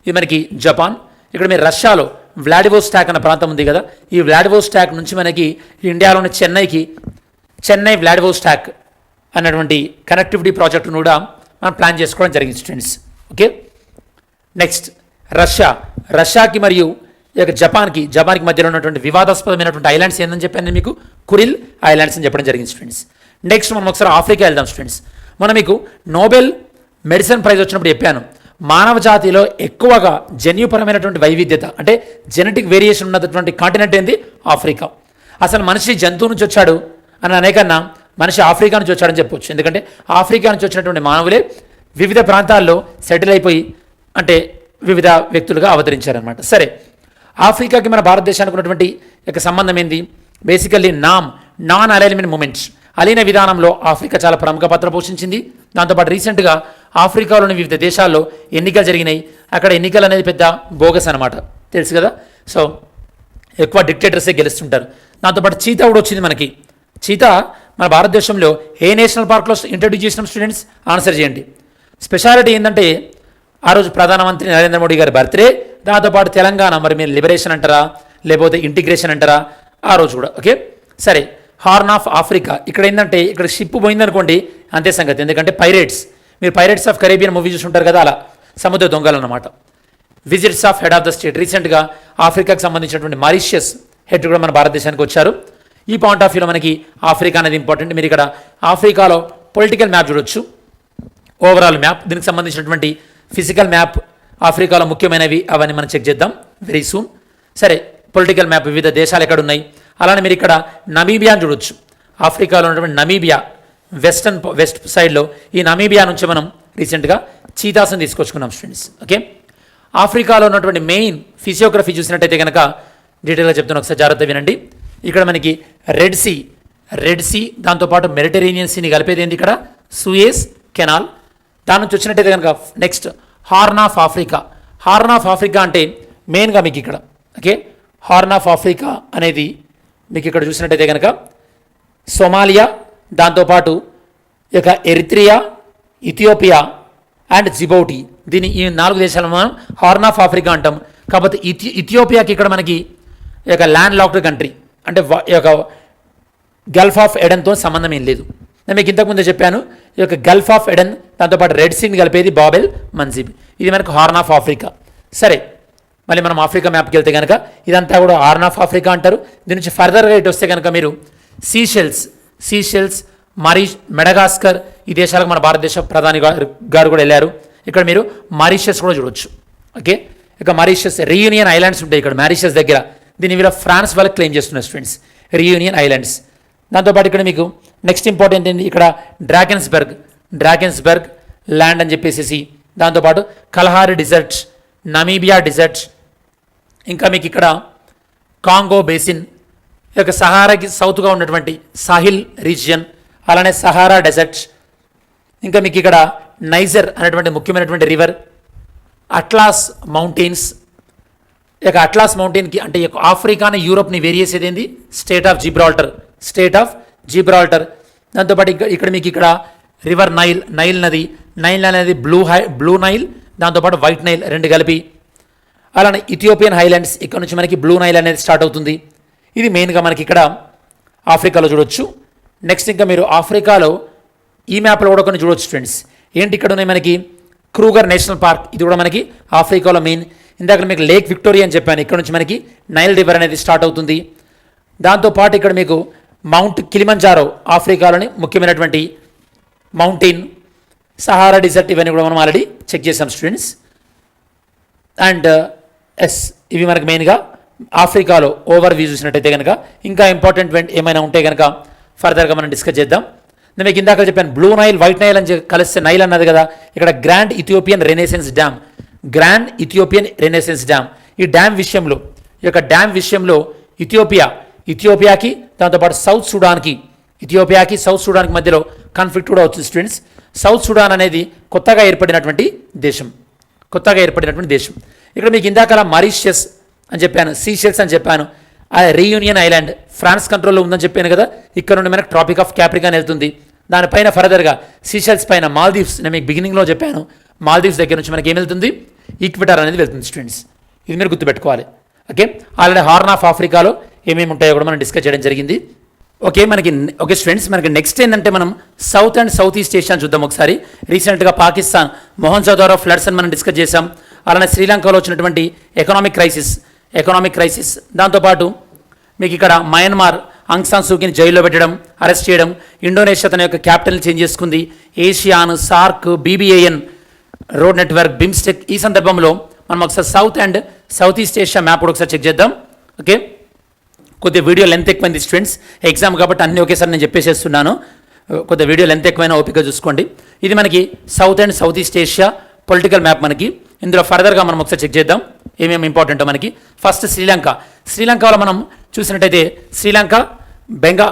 ఇది మనకి జపాన్. ఇక్కడ మీరు రష్యాలో వ్లాడివోస్టాక్ అన్న ప్రాంతం ఉంది కదా, ఈ వ్లాడివోస్టాక్ నుంచి మనకి ఇండియాలోని చెన్నై వ్లాడివోస్టాక్ అన్నటువంటి కనెక్టివిటీ ప్రాజెక్టును కూడా మనం ప్లాన్ చేసుకోవడం జరిగింది స్టూడెంట్స్. ఓకే, నెక్స్ట్ రష్యాకి మరియు జపాన్కి మధ్యలో ఉన్నటువంటి వివాదాస్పదమైనటువంటి ఐలాండ్స్ ఏందని చెప్పాను నేను మీకు, కురిల్ ఐలాండ్స్ అని చెప్పడం జరిగింది స్టూడెంట్స్. నెక్స్ట్ మనం ఒకసారి ఆఫ్రికా వెళ్దాం స్టూడెంట్స్. మనం మీకు నోబెల్ మెడిసిన్ ప్రైజ్ వచ్చినప్పుడు చెప్పాను, మానవ జాతిలో ఎక్కువగా జన్యుపరమైనటువంటి వైవిధ్యత అంటే జెనెటిక్ వేరియేషన్ ఉన్నటువంటి కాంటినెంట్ ఏంది? ఆఫ్రికా. అసలు మనిషి జంతువు నుంచి వచ్చాడు అని అనేకన్నా మనిషి ఆఫ్రికా నుంచి వచ్చాడని చెప్పొచ్చు. ఎందుకంటే ఆఫ్రికా నుంచి వచ్చినటువంటి మానవులే వివిధ ప్రాంతాల్లో సెటిల్ అయిపోయి అంటే వివిధ వ్యక్తులుగా అవతరించారనమాట. సరే, ఆఫ్రికాకి మన భారతదేశానికి ఉన్నటువంటి యొక్క సంబంధం ఏంది? బేసికల్లీ నాన్ అలైన్మెంట్ మూమెంట్స్, అలీన విధానంలో ఆఫ్రికా చాలా ప్రముఖ పాత్ర పోషించింది. దాంతోపాటు రీసెంట్గా ఆఫ్రికాలోని వివిధ దేశాల్లో ఎన్నికలు జరిగినాయి. అక్కడ ఎన్నికలు అనేది పెద్ద బోగస్ అనమాట, తెలుసు కదా. సో ఎక్కువ డిక్టేటర్సే గెలుస్తుంటారు. దాంతోపాటు చీతా కూడా వచ్చింది మనకి. చీతా మన భారతదేశంలో ఏ నేషనల్ పార్క్లో ఇంట్రడ్యూస్ చేసిన స్టూడెంట్స్ ఆన్సర్ చేయండి. స్పెషాలిటీ ఏంటంటే ఆ రోజు ప్రధానమంత్రి నరేంద్ర మోడీ గారి బర్త్డే, దాంతోపాటు తెలంగాణ మరి మీరు లిబరేషన్ అంటారా లేకపోతే ఇంటిగ్రేషన్ అంటారా ఆ రోజు కూడా. ఓకే, సరే, హార్న్ ఆఫ్ ఆఫ్రికా ఇక్కడ ఏంటంటే ఇక్కడ షిప్ పోయిందనుకోండి అంతే సంగతి. ఎందుకంటే మీరు పైరేట్స్ ఆఫ్ కరేబియన్ మూవీ చూసుంటారు కదా, అలా సముద్ర దొంగలు అన్నమాట. Visits of head of the state, రీసెంట్గా ఆఫ్రికాకి సంబంధించినటువంటి మారిషియస్ హెడ్ కూడా మన భారతదేశానికి వచ్చారు. ఈ పాయింట్ ఆఫ్ వ్యూలో మనకి ఆఫ్రికా అనేది ఇంపార్టెంట్. మీరు ఇక్కడ ఆఫ్రికాలో పొలిటికల్ మ్యాప్ చూడొచ్చు, ఓవరాల్ మ్యాప్, దీనికి సంబంధించినటువంటి ఫిజికల్ మ్యాప్ ఆఫ్రికాలో ముఖ్యమైనవి అవన్నీ మనం చెక్ చేద్దాం వెరీ సూన్. సరే, పొలిటికల్ మ్యాప్ వివిధ దేశాలు ఎక్కడ ఉన్నాయి. అలానే మీరు ఇక్కడ నమీబియా చూడొచ్చు. ఆఫ్రికాలో ఉన్నటువంటి నమీబియా వెస్ట్ సైడ్లో ఈ నమీబియా నుంచి మనం రీసెంట్గా చీతాస్ని తీసుకొచ్చుకున్నాం స్టూడెంట్స్. ఓకే, ఆఫ్రికాలో ఉన్నటువంటి మెయిన్ ఫిజియోగ్రఫీ చూసినట్టయితే కనుక డీటెయిల్గా చెప్తున్నా, ఒకసారి జాగ్రత్త వినండి. ఇక్కడ మనకి రెడ్ సీ దాంతోపాటు మెడిటరేనియన్ సీని కలిపేది ఏంటి ఇక్కడ? Sewage canal. దాని నుంచి వచ్చినట్టయితే కనుక నెక్స్ట్ హార్న్ ఆఫ్ ఆఫ్రికా అంటే మెయిన్గా మీకు ఇక్కడ ఓకే హార్న్ ఆఫ్ ఆఫ్రికా అనేది మీకు ఇక్కడ చూసినట్టయితే కనుక సోమాలియా, దాంతోపాటు ఇక ఎరిత్రియా, ఇథియోపియా అండ్ జిబౌటి, దీని ఈ 4 దేశాలను మనం హార్న్ ఆఫ్ ఆఫ్రికా అంటాం. కాకపోతే ఇథియోపియాకి ఇక్కడ మనకి ఈ యొక్క ల్యాండ్ లాక్డ్ కంట్రీ అంటే ఈ యొక్క గల్ఫ్ ఆఫ్ ఎడెన్తో సంబంధం ఏం లేదు. నేను మీకు ఇంతకుముందే చెప్పాను, ఈ యొక్క గల్ఫ్ ఆఫ్ ఎడెన్ దాంతోపాటు రెడ్ సీని కలిపేది బాబెల్ మంజిబ్, ఇది మనకు హార్న్ ఆఫ్ ఆఫ్రికా. సరే, మళ్ళీ మనం ఆఫ్రికా మ్యాప్కి వెళ్తే కనుక ఇదంతా కూడా హార్న్ ఆఫ్ ఆఫ్రికా అంటారు. దీని నుంచి ఫర్దర్గా ఇటు వస్తే కనుక మీరు సీషెల్స్ మెడగాస్కర్ ఈ దేశాలకు మన భారతదేశ ప్రధాని గారు కూడా వెళ్ళారు. ఇక్కడ మీరు మారిషియస్ కూడా చూడొచ్చు. ఓకే, ఇక మారిషియస్ రీయూనియన్ ఐలాండ్స్ ఉంటాయి ఇక్కడ మారిషియస్ దగ్గర, దీని వీళ్ళ ఫ్రాన్స్ వాళ్ళకి క్లెయిమ్ చేస్తున్నారు స్టూడెంట్స్, రీయూనియన్ ఐలాండ్స్. దాంతోపాటు ఇక్కడ మీకు నెక్స్ట్ ఇంపార్టెంట్ ఏంటి, ఇక్కడ డ్రాకెన్స్బర్గ్ ల్యాండ్ అని చెప్పేసి, దాంతోపాటు కలహారి డిజర్ట్స్, నమీబియా డిజర్ట్స్, ఇంకా మీకు ఇక్కడ కాంగో బేసిన్, ఈ యొక్క సహారాకి సౌత్గా ఉన్నటువంటి సాహిల్ రీజియన్, అలానే సహారా డెజర్ట్స్, ఇంకా మీకు ఇక్కడ నైజర్ అనేటువంటి ముఖ్యమైనటువంటి రివర్, అట్లాస్ మౌంటైన్స్. ఈ యొక్క అట్లాస్ మౌంటైన్కి అంటే ఈ యొక్క ఆఫ్రికాని యూరోప్ని వేరు చేసేది ఏంది? State of Gibraltar. దాంతోపాటు ఇక్కడ మీకు ఇక్కడ రివర్ నైల్ నది అనేది బ్లూ నైల్, దాంతోపాటు వైట్ నైల్ రెండు కలిపి. అలానే ఇథియోపియన్ హైలాండ్స్, ఇక్కడ నుంచి మనకి బ్లూ నైల్ అనేది స్టార్ట్ అవుతుంది. ఇది మెయిన్గా మనకి ఇక్కడ ఆఫ్రికాలో చూడొచ్చు. నెక్స్ట్ ఇంకా మీరు ఆఫ్రికాలో ఈ మ్యాప్లో కూడా కొన్ని చూడొచ్చు ఫ్రెండ్స్. ఏంటి ఇక్కడ ఉన్నాయి మనకి? క్రూగర్ నేషనల్ పార్క్, ఇది కూడా మనకి ఆఫ్రికాలో మెయిన్. ఇందాక మీకు లేక్ విక్టోరియా అని చెప్పాను, ఇక్కడ నుంచి మనకి నైల్ రివర్ అనేది స్టార్ట్ అవుతుంది. దాంతోపాటు ఇక్కడ మీకు మౌంట్ కిలిమంజారో, ఆఫ్రికాలోని ముఖ్యమైనటువంటి మౌంటైన్. సహారా డిజర్ట్, ఇవన్నీ కూడా మనం ఆల్రెడీ చెక్ చేసాం స్టూడెంట్స్. అండ్ ఇవి మనకి మెయిన్గా ఆఫ్రికాలో ఓవర్ వ్యూ చూసినట్టయితే కనుక ఇంకా ఇంపార్టెంట్ ఏమైనా ఉంటే కనుక ఫర్దర్గా మనం డిస్కస్ చేద్దాం. నేను మీకు ఇందాక చెప్పాను బ్లూ నైల్ వైట్ నైల్ అని కలిస్తే నైల్ అన్నది కదా. ఇక్కడ గ్రాండ్ ఇథియోపియన్ రెనెసెన్స్ డ్యామ్, ఈ డ్యామ్ విషయంలో ఈ యొక్క డ్యామ్ విషయంలో ఇథియోపియాకి దాంతోపాటు సౌత్ సుడాన్కి మధ్యలో కాన్ఫ్లిక్ట్ కూడా వచ్చింది స్టూడెంట్స్. సౌత్ సుడాన్ అనేది కొత్తగా ఏర్పడినటువంటి దేశం. ఇక్కడ మీకు ఇందాక మారిషియస్ అని చెప్పాను, సీషెల్స్ అని చెప్పాను, ఆ రీయూనియన్ ఐలాండ్ ఫ్రాన్స్ కంట్రోల్లో ఉందని చెప్పాను కదా. ఇక్కడ నుండి మనకు ట్రాపిక్ ఆఫ్ క్యాప్రికాన్ వెళ్తుంది. దానిపైన ఫర్దర్గా సీషెల్స్ పైన మాల్దీవ్స్, నేను మీకు బిగినింగ్లో చెప్పాను, మాల్దీవ్స్ దగ్గర నుంచి మనకి ఏం వెళ్తుంది? ఈక్వెటార్ అనేది వెళ్తుంది స్టూడెంట్స్. ఇది మీరు గుర్తుపెట్టుకోవాలి. ఓకే, ఆల్రెడీ హార్న్ ఆఫ్ ఆఫ్రికాలో ఏమేమి ఉంటాయో కూడా మనం డిస్కస్ చేయడం జరిగింది. ఓకే స్టూడెంట్స్, మనకి నెక్స్ట్ ఏంటంటే మనం south and south east Asia చూద్దాం ఒకసారి. రీసెంట్గా పాకిస్తాన్ మొహన్జోదారో ఫ్లడ్స్ అని మనం డిస్కస్ చేసాం. అలానే శ్రీలంకలో వచ్చినటువంటి ఎకనామిక్ క్రైసిస్, దాంతోపాటు మీకు ఇక్కడ మయన్మార్ ఆంగ్ సాన్ సూకీని జైల్లో పెట్టడం, అరెస్ట్ చేయడం, ఇండోనేషియా తన యొక్క క్యాపిటల్ని చేంజ్ చేసుకుంది, ASEAN, SAARC, BBAN, road network, BIMSTEC. ఈ సందర్భంలో మనం ఒకసారి south and south east Asia map కూడా ఒకసారి చెక్ చేద్దాం. ఓకే, కొద్దిగా వీడియో లెంత్ ఎక్కువైంది స్టూడెంట్స్, ఎగ్జామ్ కాబట్టి అన్నీ ఒకేసారి నేను చెప్పేసేస్తున్నాను. కొద్దిగా వీడియో లెంత్ ఎక్కువైనా ఓపిక చూసుకోండి. ఇది మనకి south and south east Asia political map. మనకి ఇందులో ఫర్దర్గా మనం ఒకసారి చెక్ చేద్దాం ఏమేమి ఇంపార్టెంటో మనకి. ఫస్ట్ శ్రీలంకలో మనం చూసినట్టయితే శ్రీలంక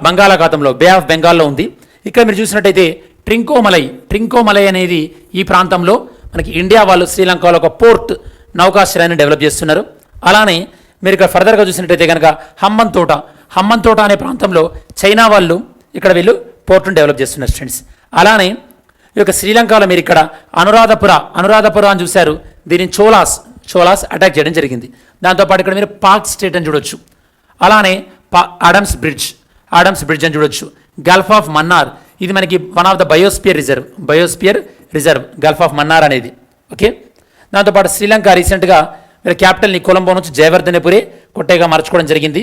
బంగాళాఖాతంలో బే ఆఫ్ బెంగాల్లో ఉంది. ఇక్కడ మీరు చూసినట్టయితే ట్రింకోమలై అనేది ఈ ప్రాంతంలో మనకి ఇండియా వాళ్ళు శ్రీలంకలో ఒక పోర్ట్ నౌకాశ్రయాన్ని డెవలప్ చేస్తున్నారు. అలానే మీరు ఇక్కడ ఫర్దర్గా చూసినట్టయితే కనుక హమ్మన్ తోట అనే ప్రాంతంలో చైనా వాళ్ళు ఇక్కడ వీళ్ళు పోర్టును డెవలప్ చేస్తున్నారు స్టూడెంట్స్. అలానే ఈ యొక్క శ్రీలంకలో మీరు ఇక్కడ అనురాధపుర అని చూశారు, దీనిని చోలాస్ అటాక్ చేయడం జరిగింది. దాంతోపాటు ఇక్కడ మీరు పాక్ స్టేట్ అని చూడొచ్చు. అలానే ఆడమ్స్ బ్రిడ్జ్ అని చూడొచ్చు. గల్ఫ్ ఆఫ్ మన్నార్, ఇది మనకి one of the biosphere reserve Gulf of Mannar అనేది. ఓకే, దాంతోపాటు శ్రీలంక రీసెంట్గా మీరు క్యాపిటల్ని కొలంబో నుంచి జయవర్ధనపురే కొట్టేగా మార్చుకోవడం జరిగింది.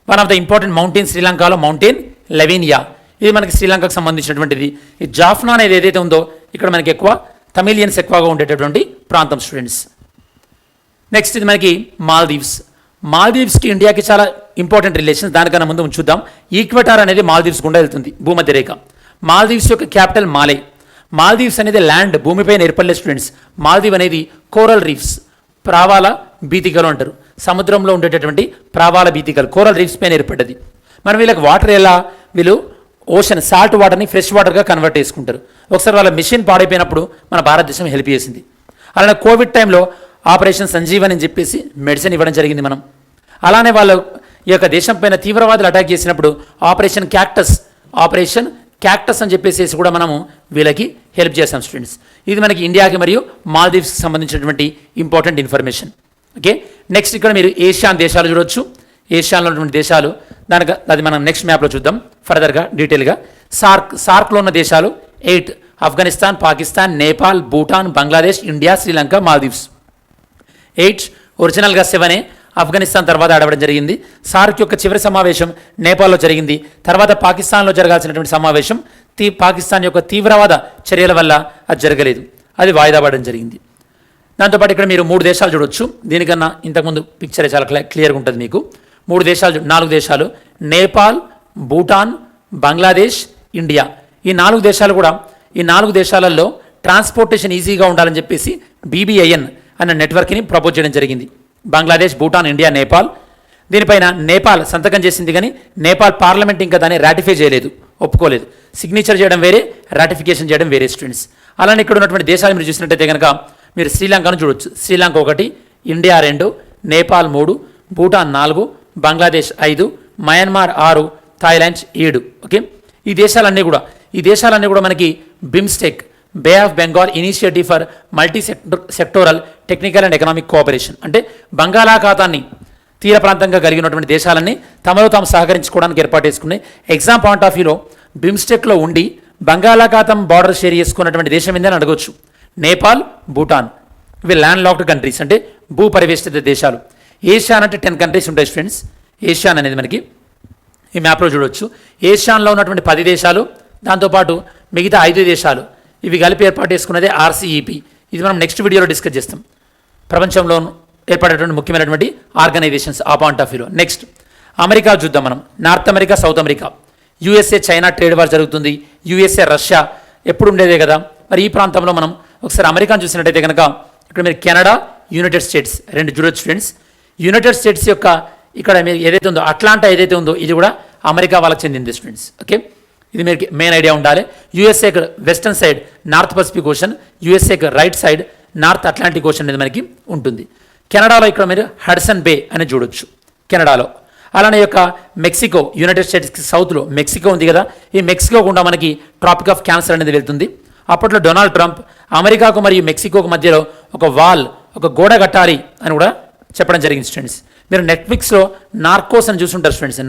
One of the important mountain శ్రీలంకలో మౌంటైన్ లెవినియా, ఇది మనకి శ్రీలంకకు సంబంధించినటువంటిది. ఈ జాఫ్నా అనేది ఏదైతే ఉందో ఇక్కడ మనకి ఎక్కువ తమిళియన్స్ ఎక్కువగా ఉండేటటువంటి ప్రాంతం స్టూడెంట్స్. నెక్స్ట్ ఇది మనకి మాల్దీవ్స్కి ఇండియాకి చాలా ఇంపార్టెంట్ రిలేషన్స్. దానికన్నా ముందు చూద్దాం. ఈక్వెటార్ అనేది మాల్దీవ్స్ గుండా వెళ్తుంది, భూమధ్య రేఖ. మాల్దీవ్స్ యొక్క క్యాపిటల్ మాల్దీవ్స్ అనేది ల్యాండ్, భూమిపైన ఏర్పడలే స్టూడెంట్స్. మాల్దీవ్ అనేది కోరల్ రీఫ్స్, ప్రావాల బీతికలు అంటారు. సముద్రంలో ఉండేటటువంటి ప్రావాల బీతికలు కోరల్ రీఫ్స్ పైన ఏర్పడ్డది. మనం వీళ్ళకి వాటర్ వీళ్ళు ఓషన్ సాల్ట్ వాటర్ని ఫ్రెష్ వాటర్గా కన్వర్ట్ చేసుకుంటారు. ఒకసారి వాళ్ళ మిషన్ పాడైపోయినప్పుడు మన భారతదేశం హెల్ప్ చేసింది. అలానే కోవిడ్ టైంలో ఆపరేషన్ సంజీవన్ అని చెప్పేసి మెడిసిన్ ఇవ్వడం జరిగింది మనం. అలానే వాళ్ళు ఈ యొక్క దేశం పైన తీవ్రవాదులు అటాక్ చేసినప్పుడు ఆపరేషన్ క్యాక్టస్ అని చెప్పేసి కూడా మనము వీళ్ళకి హెల్ప్ చేస్తాం స్టూడెంట్స్. ఇది మనకి ఇండియాకి మరియు మాల్దీవ్స్కి సంబంధించినటువంటి ఇంపార్టెంట్ ఇన్ఫర్మేషన్. ఓకే, నెక్స్ట్ ఇక్కడ మీరు ఏషియాన్ దేశాలు చూడొచ్చు. ఏషియాలో ఉన్నటువంటి దేశాలు అది మనం నెక్స్ట్ మ్యాప్లో చూద్దాం ఫర్దర్గా డీటెయిల్గా. సార్క్లో ఉన్న దేశాలు 8: ఆఫ్ఘనిస్తాన్, పాకిస్తాన్, నేపాల్, భూటాన్, బంగ్లాదేశ్, ఇండియా, శ్రీలంక, మాల్దీవ్స్. 8 ఒరిజినల్గా 7 ఆఫ్ఘనిస్తాన్ తర్వాత ఆడవడం జరిగింది. సార్క్ యొక్క చివరి సమావేశం నేపాల్లో జరిగింది. తర్వాత పాకిస్తాన్లో జరగాల్సినటువంటి సమావేశం పాకిస్తాన్ యొక్క తీవ్రవాద చర్యల వల్ల అది జరగలేదు, అది వాయిదా పడడం జరిగింది. దాంతోపాటు ఇక్కడ మీరు 3 దేశాలు చూడొచ్చు. దీనికన్నా ఇంతకుముందు పిక్చర్ చాలా క్లియర్గా ఉంటుంది మీకు. 4 దేశాలు నేపాల్, భూటాన్, బంగ్లాదేశ్, ఇండియా. ఈ 4 దేశాలు కూడా ఈ 4 దేశాలలో ట్రాన్స్పోర్టేషన్ ఈజీగా ఉండాలని చెప్పేసి BBAN అన్న నెట్వర్క్ని ప్రపోజ్ చేయడం జరిగింది. బంగ్లాదేశ్, భూటాన్, ఇండియా, నేపాల్. దీనిపైన నేపాల్ సంతకం చేసింది, కానీ నేపాల్ పార్లమెంట్ ఇంకా దాన్ని రాటిఫై చేయలేదు, ఒప్పుకోలేదు. సిగ్నేచర్ చేయడం వేరే, రాటిఫికేషన్ చేయడం వేరే స్టూడెంట్స్. అలానే ఇక్కడ ఉన్నటువంటి దేశాలు మీరు చూసినట్టయితే కనుక మీరు శ్రీలంకను చూడొచ్చు. Sri Lanka 1, India 2, Nepal 3, Bhutan 4, Bangladesh 5, Myanmar 6, Thailand 7. Okay, ఈ దేశాలన్నీ కూడా మనకి BIMSTEC, Bay of Bengal Initiative for Multi Sectoral Technical and Economic Cooperation, అంటే బంగాళాఖాతాన్ని తీర ప్రాంతంగా కలిగినటువంటి దేశాలన్నీ తమలో తాము సహకరించుకోవడానికి ఏర్పాటు చేసుకున్నాయి. ఎగ్జామ్ పాయింట్ ఆఫ్ వ్యూలో బిమ్స్టెక్లో ఉండి బంగాళాఖాతం బార్డర్ షేర్ చేసుకున్నటువంటి దేశం ఏందని అడగొచ్చు. నేపాల్, భూటాన్ ఇవి ల్యాండ్ లాక్డ్ కంట్రీస్, అంటే భూ పరివేష్టిత దేశాలు. ఏషియాన్ అంటే 10 కంట్రీస్ ఉంటాయి ఫ్రెండ్స్. ఏషియాన్ అనేది మనకి ఈ మ్యాప్లో చూడవచ్చు. ఏషియాన్లో ఉన్నటువంటి 10 దేశాలు, దాంతోపాటు మిగతా 5 దేశాలు, ఇవి కలిపి ఏర్పాటు చేసుకున్నదే ఆర్సీఈపీ. ఇది మనం నెక్స్ట్ వీడియోలో డిస్కస్ చేస్తాం. ప్రపంచంలో ఏర్పడేటువంటి ముఖ్యమైనటువంటి ఆర్గనైజేషన్స్ ఆ పాయింట్ ఆఫ్ వ్యూలో. నెక్స్ట్ అమెరికా చూద్దాం మనం. North America, south America, USA China trade war జరుగుతుంది. యూఎస్ఏ రష్యా ఎప్పుడు ఉండేదే కదా. మరి ఈ ప్రాంతంలో మనం ఒకసారి అమెరికాను చూసినట్టయితే కనుక ఇక్కడ మీరు కెనడా, యునైటెడ్ స్టేట్స్ 2 చూడొచ్చు ఫ్రెండ్స్. యునైటెడ్ స్టేట్స్ యొక్క ఇక్కడ మీరు ఏదైతే ఉందో అట్లాంటా ఏదైతే ఉందో ఇది కూడా అమెరికా వాళ్ళకి చెందింది స్టూడెంట్స్. ఓకే, ఇది మీకు మెయిన్ ఐడియా ఉండాలి. యూఎస్ఏకి western side North Pacific Ocean, యూఎస్ఏకి right side North Atlantic Ocean అనేది మనకి ఉంటుంది. కెనడాలో ఇక్కడ మీరు హడ్సన్ బే అని చూడొచ్చు కెనడాలో. అలానే యొక్క మెక్సికో, యునైటెడ్ స్టేట్స్కి సౌత్లో మెక్సికో ఉంది కదా, ఈ మెక్సికో గుండా మనకి ట్రాపిక్ ఆఫ్ క్యాన్సర్ అనేది వెళ్తుంది. అప్పట్లో డొనాల్డ్ ట్రంప్ అమెరికాకు మరియు మెక్సికోకు మధ్యలో ఒక గోడ కట్టాలి అని కూడా చెప్పడం జరిగింది స్టూడెంట్స్. మీరు నెట్ఫ్లిక్స్లో నార్కోస్ అని చూసుంటారు స్టూడెంట్స్.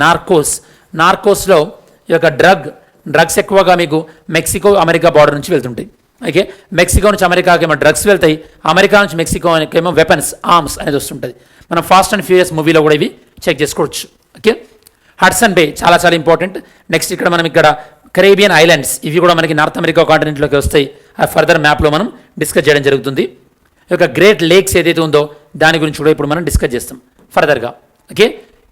నార్కోస్లో ఈ యొక్క డ్రగ్స్ ఎక్కువగా మీకు మెక్సికో అమెరికా బార్డర్ నుంచి వెళ్తుంటాయి. ఓకే, మెక్సికో నుంచి అమెరికాకి ఏమో డ్రగ్స్ వెళ్తాయి, అమెరికా నుంచి మెక్సికో ఏమో వెపన్స్, ఆర్మ్స్ అనేది వస్తుంటుంది. మనం ఫాస్ట్ అండ్ ఫ్యూరియస్ మూవీలో కూడా ఇవి చెక్ చేసుకోవచ్చు. ఓకే, హడ్సన్ బే చాలా చాలా ఇంపార్టెంట్. నెక్స్ట్ ఇక్కడ మనం కరేబియన్ ఐలాండ్స్, ఇవి కూడా మనకి నార్త్ అమెరికా కాంటినెంట్లోకి వస్తాయి. ఆ ఫర్దర్ మ్యాప్లో మనం డిస్కస్ చేయడం జరుగుతుంది. ఈ యొక్క గ్రేట్ లేక్స్ ఏదైతే ఉందో దాని గురించి కూడా ఇప్పుడు మనం డిస్కస్ చేస్తాం ఫర్దర్గా. ఓకే,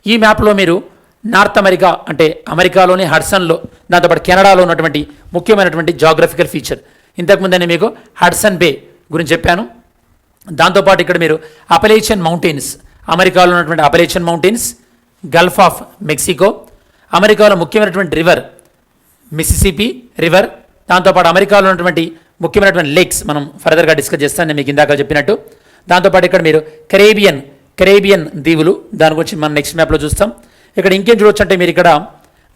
ఈ మ్యాప్లో మీరు నార్త్ అమెరికా అంటే అమెరికాలోని హడ్సన్లో, దాంతోపాటు కెనడాలో ఉన్నటువంటి ముఖ్యమైనటువంటి జాగ్రఫికల్ ఫీచర్. ఇంతకుముందు నేను మీకు హడ్సన్ బే గురించి చెప్పాను. దాంతోపాటు ఇక్కడ మీరు అపలేచియన్ మౌంటైన్స్, అమెరికాలో ఉన్నటువంటి అపలేచియన్ మౌంటైన్స్, గల్ఫ్ ఆఫ్ మెక్సికో, అమెరికాలో ముఖ్యమైనటువంటి రివర్ మిసిసిపి రివర్, దాంతోపాటు అమెరికాలో ఉన్నటువంటి ముఖ్యమైనటువంటి లేక్స్ మనం ఫర్దర్గా డిస్కస్ చేస్తాను నేను మీకు ఇందాక చెప్పినట్టు. దాంతోపాటు ఇక్కడ మీరు కరేబియన్ దీవులు, దాని గురించి మనం నెక్స్ట్ మ్యాప్లో చూస్తాం. ఇక్కడ ఇంకేం చూడొచ్చు అంటే మీరు ఇక్కడ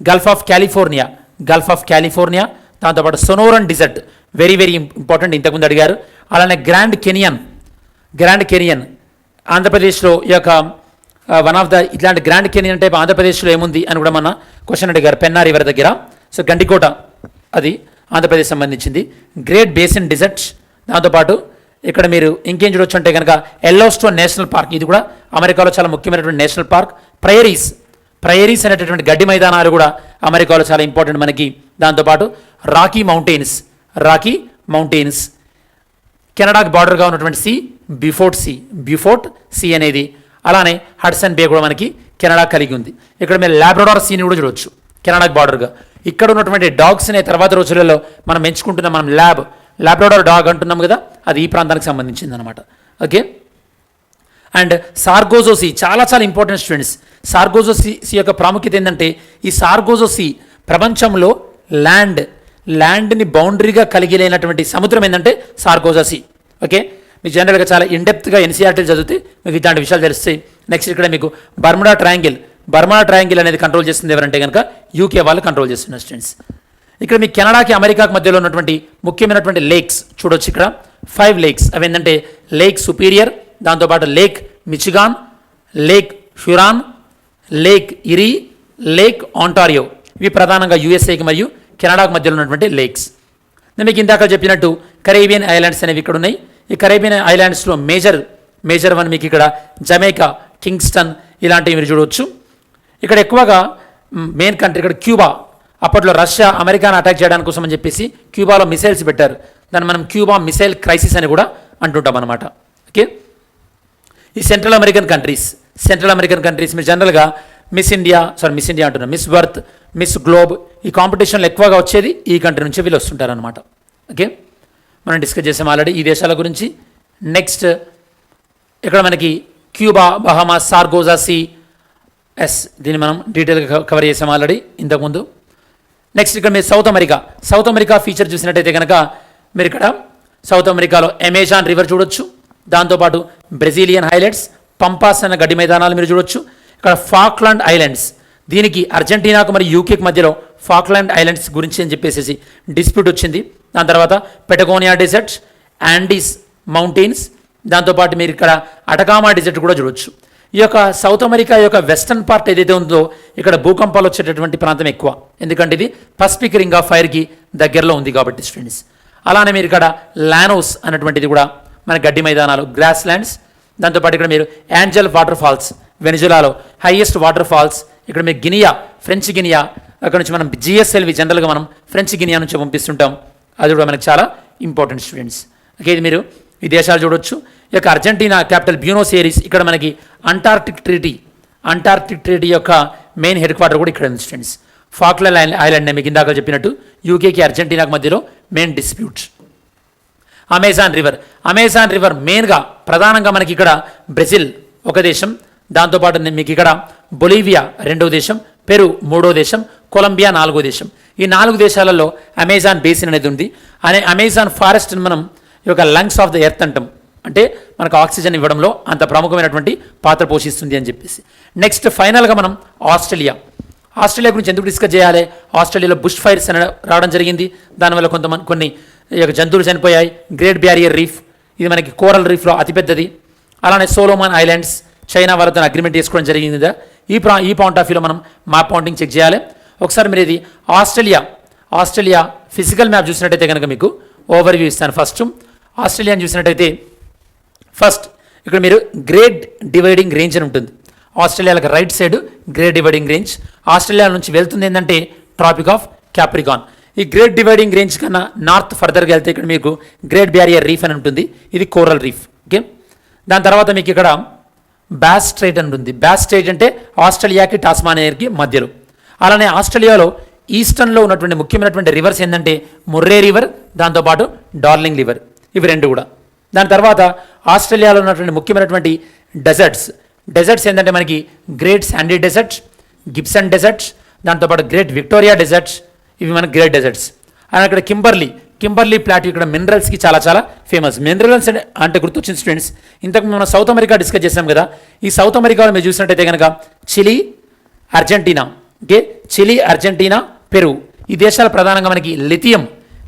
గల్ఫ్ ఆఫ్ కాలిఫోర్నియా, దాంతోపాటు సొనోరన్ డిజర్ట్, వెరీ వెరీ ఇంపార్టెంట్, ఇంతకుముందు అడిగారు. అలానే గ్రాండ్ కెనియన్ ఆంధ్రప్రదేశ్లో ఈ యొక్క వన్ ఆఫ్ ద ఇట్లాంటి గ్రాండ్ కెనియన్ టైప్ ఆంధ్రప్రదేశ్లో ఏముంది అని కూడా మన క్వశ్చన్ అడిగారు పెన్నా రివర్ దగ్గర. సో గండికోట అది ఆంధ్రప్రదేశ్ సంబంధించింది. గ్రేట్ బేసిన్ డిజర్ట్స్, దాంతోపాటు ఇక్కడ మీరు ఇంకేం చూడొచ్చు అంటే కనుక ఎల్లోస్టోన్ నేషనల్ పార్క్, ఇది కూడా అమెరికాలో చాలా ముఖ్యమైనటువంటి నేషనల్ పార్క్. ప్రైయరీస్ అనేటటువంటి గడ్డి మైదానాలు కూడా అమెరికాలో చాలా ఇంపార్టెంట్ మనకి. దాంతోపాటు రాకీ మౌంటైన్స్, కెనడాకి బార్డర్గా ఉన్నటువంటి బ్యూఫోర్ట్ సీ అనేది, అలానే హడ్సన్ బే కూడా మనకి కెనడా కలిగి ఉంది. ఇక్కడ మీరు లాబ్రడార్ సీని కూడా చూడవచ్చు కెనడాకి బార్డర్గా. ఇక్కడ ఉన్నటువంటి డాగ్స్ని తర్వాత రోజులలో మనం ఎంచుకుంటున్నాం, మనం లాబ్రడార్ డాగ్ అంటున్నాం కదా, అది ఈ ప్రాంతానికి సంబంధించింది అనమాట. ఓకే, అండ్ సార్గోజో సీ చాలా చాలా ఇంపార్టెంట్ స్టూడెంట్స్. సార్గోజో సీ యొక్క ప్రాముఖ్యత ఏంటంటే ఈ సార్గోజో సీ ప్రపంచంలో ల్యాండ్ని బౌండరీగా కలిగి లేనటువంటి సముద్రం ఏంటంటే సార్గోజో సీ. ఓకే, మీకు జనరల్గా చాలా ఇన్డెప్త్గా ఎన్సీఆర్టీలు చదివితే మీకు ఇట్లాంటి విషయాలు తెలుస్తాయి. నెక్స్ట్ ఇక్కడ మీకు బర్ముడా ట్రయాంగిల్ అనేది కంట్రోల్ చేస్తుంది ఎవరంటే కనుక యూకే వాళ్ళు కంట్రోల్ చేస్తున్నారు స్టూడెంట్స్. ఇక్కడ మీ కెనడాకి అమెరికాకి మధ్యలో ఉన్నటువంటి ముఖ్యమైనటువంటి లేక్స్ చూడొచ్చు. ఇక్కడ 5 లేక్స్, అవి ఏంటంటే లేక్ సుపీరియర్, దాంతోపాటు Lake Michigan, Lake Huron, Lake Erie, Lake Ontario, ఇవి ప్రధానంగా యూఎస్ఏకి మరియు కెనడాకు మధ్యలో ఉన్నటువంటి లేక్స్. నేను మీకు ఇందాక చెప్పినట్టు కరేబియన్ ఐలాండ్స్ అనేవి ఇక్కడ ఉన్నాయి. ఈ కరేబియన్ ఐలాండ్స్లో మేజర్ వన్ మీకు ఇక్కడ జమైకా, కింగ్స్టన్ ఇలాంటివి మీరు చూడవచ్చు. ఇక్కడ ఎక్కువగా మెయిన్ కంట్రీ ఇక్కడ క్యూబా, అప్పట్లో రష్యా అమెరికాను అటాక్ చేయడానికి కోసం అని చెప్పేసి క్యూబాలో మిసైల్స్ పెట్టారు. దాన్ని మనం క్యూబా మిసైల్ క్రైసిస్ అని కూడా అంటుంటాం అనమాట. ఓకే, ఈ సెంట్రల్ అమెరికన్ కంట్రీస్ మీరు జనరల్గా మిస్ ఇండియా అంటున్నాం, మిస్ బర్త్, మిస్ గ్లోబ్, ఈ కాంపిటీషన్లో ఎక్కువగా వచ్చేది ఈ కంట్రీ నుంచి వీళ్ళు వస్తుంటారు అనమాట. ఓకే, మనం డిస్కస్ చేసాం ఆల్రెడీ ఈ దేశాల గురించి. నెక్స్ట్ ఇక్కడ మనకి క్యూబా, బహామాస్, సార్గోజా సీ, ఎస్, దీన్ని మనం డీటెయిల్గా కవర్ చేసాం ఆల్రెడీ ఇంతకుముందు. నెక్స్ట్ ఇక్కడ మీరు సౌత్ అమెరికా ఫీచర్ చూసినట్టయితే కనుక మీరు ఇక్కడ సౌత్ అమెరికాలో అమెజాన్ రివర్ చూడొచ్చు. దాంతోపాటు బ్రెజిలియన్ హైలైట్స్, పంపాస్ అన్న గడ్డి మైదానాలు మీరు చూడొచ్చు. ఇక్కడ ఫాక్లాండ్ ఐలాండ్స్, దీనికి అర్జెంటీనాకు మరియు యూకేకి మధ్యలో ఫాక్లాండ్ ఐలాండ్స్ గురించి అని చెప్పేసి డిస్ప్యూట్ వచ్చింది. దాని తర్వాత పెటగోనియా డెజర్ట్, యాండీస్ మౌంటైన్స్, దాంతోపాటు మీరు ఇక్కడ అటకామా డెజర్ట్ కూడా చూడొచ్చు. ఈ యొక్క సౌత్ అమెరికా యొక్క వెస్టర్న్ పార్ట్ ఏదైతే ఉందో ఇక్కడ భూకంపాలు వచ్చేటటువంటి ప్రాంతం ఎక్కువ, ఎందుకంటే ఇది పసిఫిక్ రింగ్ ఆఫ్ ఫైర్కి దగ్గరలో ఉంది కాబట్టి స్టూడెంట్స్. అలానే మీరు ఇక్కడ లానోస్ అన్నటువంటిది కూడా మన గడ్డి మైదానాలు, గ్రాస్ ల్యాండ్స్. దాంతోపాటు ఇక్కడ మీరు యాంజల్ వాటర్ ఫాల్స్, వెనిజులాలో హైయెస్ట్ వాటర్ ఫాల్స్. ఇక్కడ మీరు గినియా, ఫ్రెంచ్ గినియా, అక్కడ నుంచి మనం జిఎస్ఎల్వి జనరల్గా మనం ఫ్రెంచ్ గినియా నుంచి పంపిస్తుంటాం, అది కూడా మనకు చాలా ఇంపార్టెంట్ స్టూడెంట్స్. ఓకే, ఇది మీరు ఈ దేశాలు చూడొచ్చు. ఈ యొక్క అర్జెంటీనా క్యాపిటల్ బ్యూనోస్ ఐరిస్, ఇక్కడ మనకి అంటార్క్టిక్ ట్రీటీ యొక్క మెయిన్ హెడ్ క్వార్టర్ కూడా ఇక్కడ ఉంది స్టూడెంట్స్. ఫాక్లాండ్ ఐలాండ్ మీకు ఇందాక చెప్పినట్టు యూకేకి అర్జెంటీనాకు మధ్యలో మెయిన్ డిస్ప్యూట్. అమెజాన్ రివర్ మెయిన్గా ప్రధానంగా మనకి ఇక్కడ బ్రెజిల్ ఒక దేశం, దాంతోపాటు మీకు ఇక్కడ బొలీవియా రెండవ దేశం, పెరు మూడో దేశం, కొలంబియా నాలుగో దేశం. ఈ 4 దేశాలలో అమెజాన్ బేసిన్ అనేది ఉంది. అనే అమెజాన్ ఫారెస్ట్ మనం ఈ యొక్క లంగ్స్ ఆఫ్ ద ఎర్త్ అంటాం, అంటే మనకు ఆక్సిజన్ ఇవ్వడంలో అంత ప్రముఖమైనటువంటి పాత్ర పోషిస్తుంది అని చెప్పేసి. నెక్స్ట్ ఫైనల్గా మనం ఆస్ట్రేలియా గురించి ఎందుకు డిస్కస్ చేయాలి? ఆస్ట్రేలియాలో బుష్ ఫైర్స్ అని రావడం జరిగింది, దానివల్ల కొన్ని జంతువులు చనిపోయాయి. గ్రేట్ బ్యారియర్ రీఫ్, ఇది మనకి కోరల్ రీఫ్లో అతిపెద్దది. అలానే సోలోమాన్ ఐలాండ్స్, చైనా వాళ్ళతో అగ్రిమెంట్ చేసుకోవడం జరిగింది. ఈ పాయింట్ ఆఫ్ వ్యూలో మనం మ్యాప్ పాయింటింగ్ చెక్ చేయాలి. ఒకసారి మీరు ఇది ఆస్ట్రేలియా ఫిజికల్ మ్యాప్ చూసినట్టయితే కనుక మీకు ఓవర్ వ్యూ ఇస్తాను. ఆస్ట్రేలియాని చూసినట్టయితే ఫస్ట్ ఇక్కడ మీరు గ్రేట్ డివైడింగ్ రేంజ్ అని ఉంటుంది. ఆస్ట్రేలియాలకు right side Great Dividing Range. Australia నుంచి వెళ్తుంది ఏంటంటే ట్రాపిక్ ఆఫ్ క్యాప్రికాన్. ఈ గ్రేట్ డివైడింగ్ రేంజ్ కన్నా నార్త్ ఫర్దర్గా వెళ్తే ఇక్కడ మీకు గ్రేట్ బ్యారియర్ రీఫ్ అని ఉంటుంది, ఇది కోరల్ రీఫ్. ఓకే, దాని తర్వాత మీకు ఇక్కడ బాస్ స్ట్రైట్ అని ఉంటుంది. బాస్ స్ట్రైట్ అంటే ఆస్ట్రేలియాకి టాస్మానియాకి మధ్యలో. అలానే ఆస్ట్రేలియాలో ఈస్టర్న్లో ఉన్నటువంటి ముఖ్యమైనటువంటి రివర్స్ ఏంటంటే ముర్రే రివర్, దాంతోపాటు డార్లింగ్ రివర్, ఇవి రెండు కూడా. దాని తర్వాత ఆస్ట్రేలియాలో ఉన్నటువంటి ముఖ్యమైనటువంటి డెజర్ట్స్ ఏంటంటే మనకి Great Sandy Desert, Gibson Desert, దాంతోపాటు గ్రేట్ విక్టోరియా డెజర్ట్స్, ఇవి మనకి గ్రేట్ డెజర్ట్స్. అండ్ అక్కడ కింబర్లీ ప్లాట్యూ ఇక్కడ మినరల్స్కి చాలా ఫేమస్. మినరల్స్ అంటే గుర్తొచ్చింది స్టూడెంట్స్, ఇంతకు మనం సౌత్ అమెరికా డిస్కస్ చేసాం కదా. ఈ సౌత్ అమెరికాలో మీరు చూసినట్టయితే కనుక చిలీ, అర్జెంటీనా, పెరు, ఈ దేశాలు ప్రధానంగా మనకి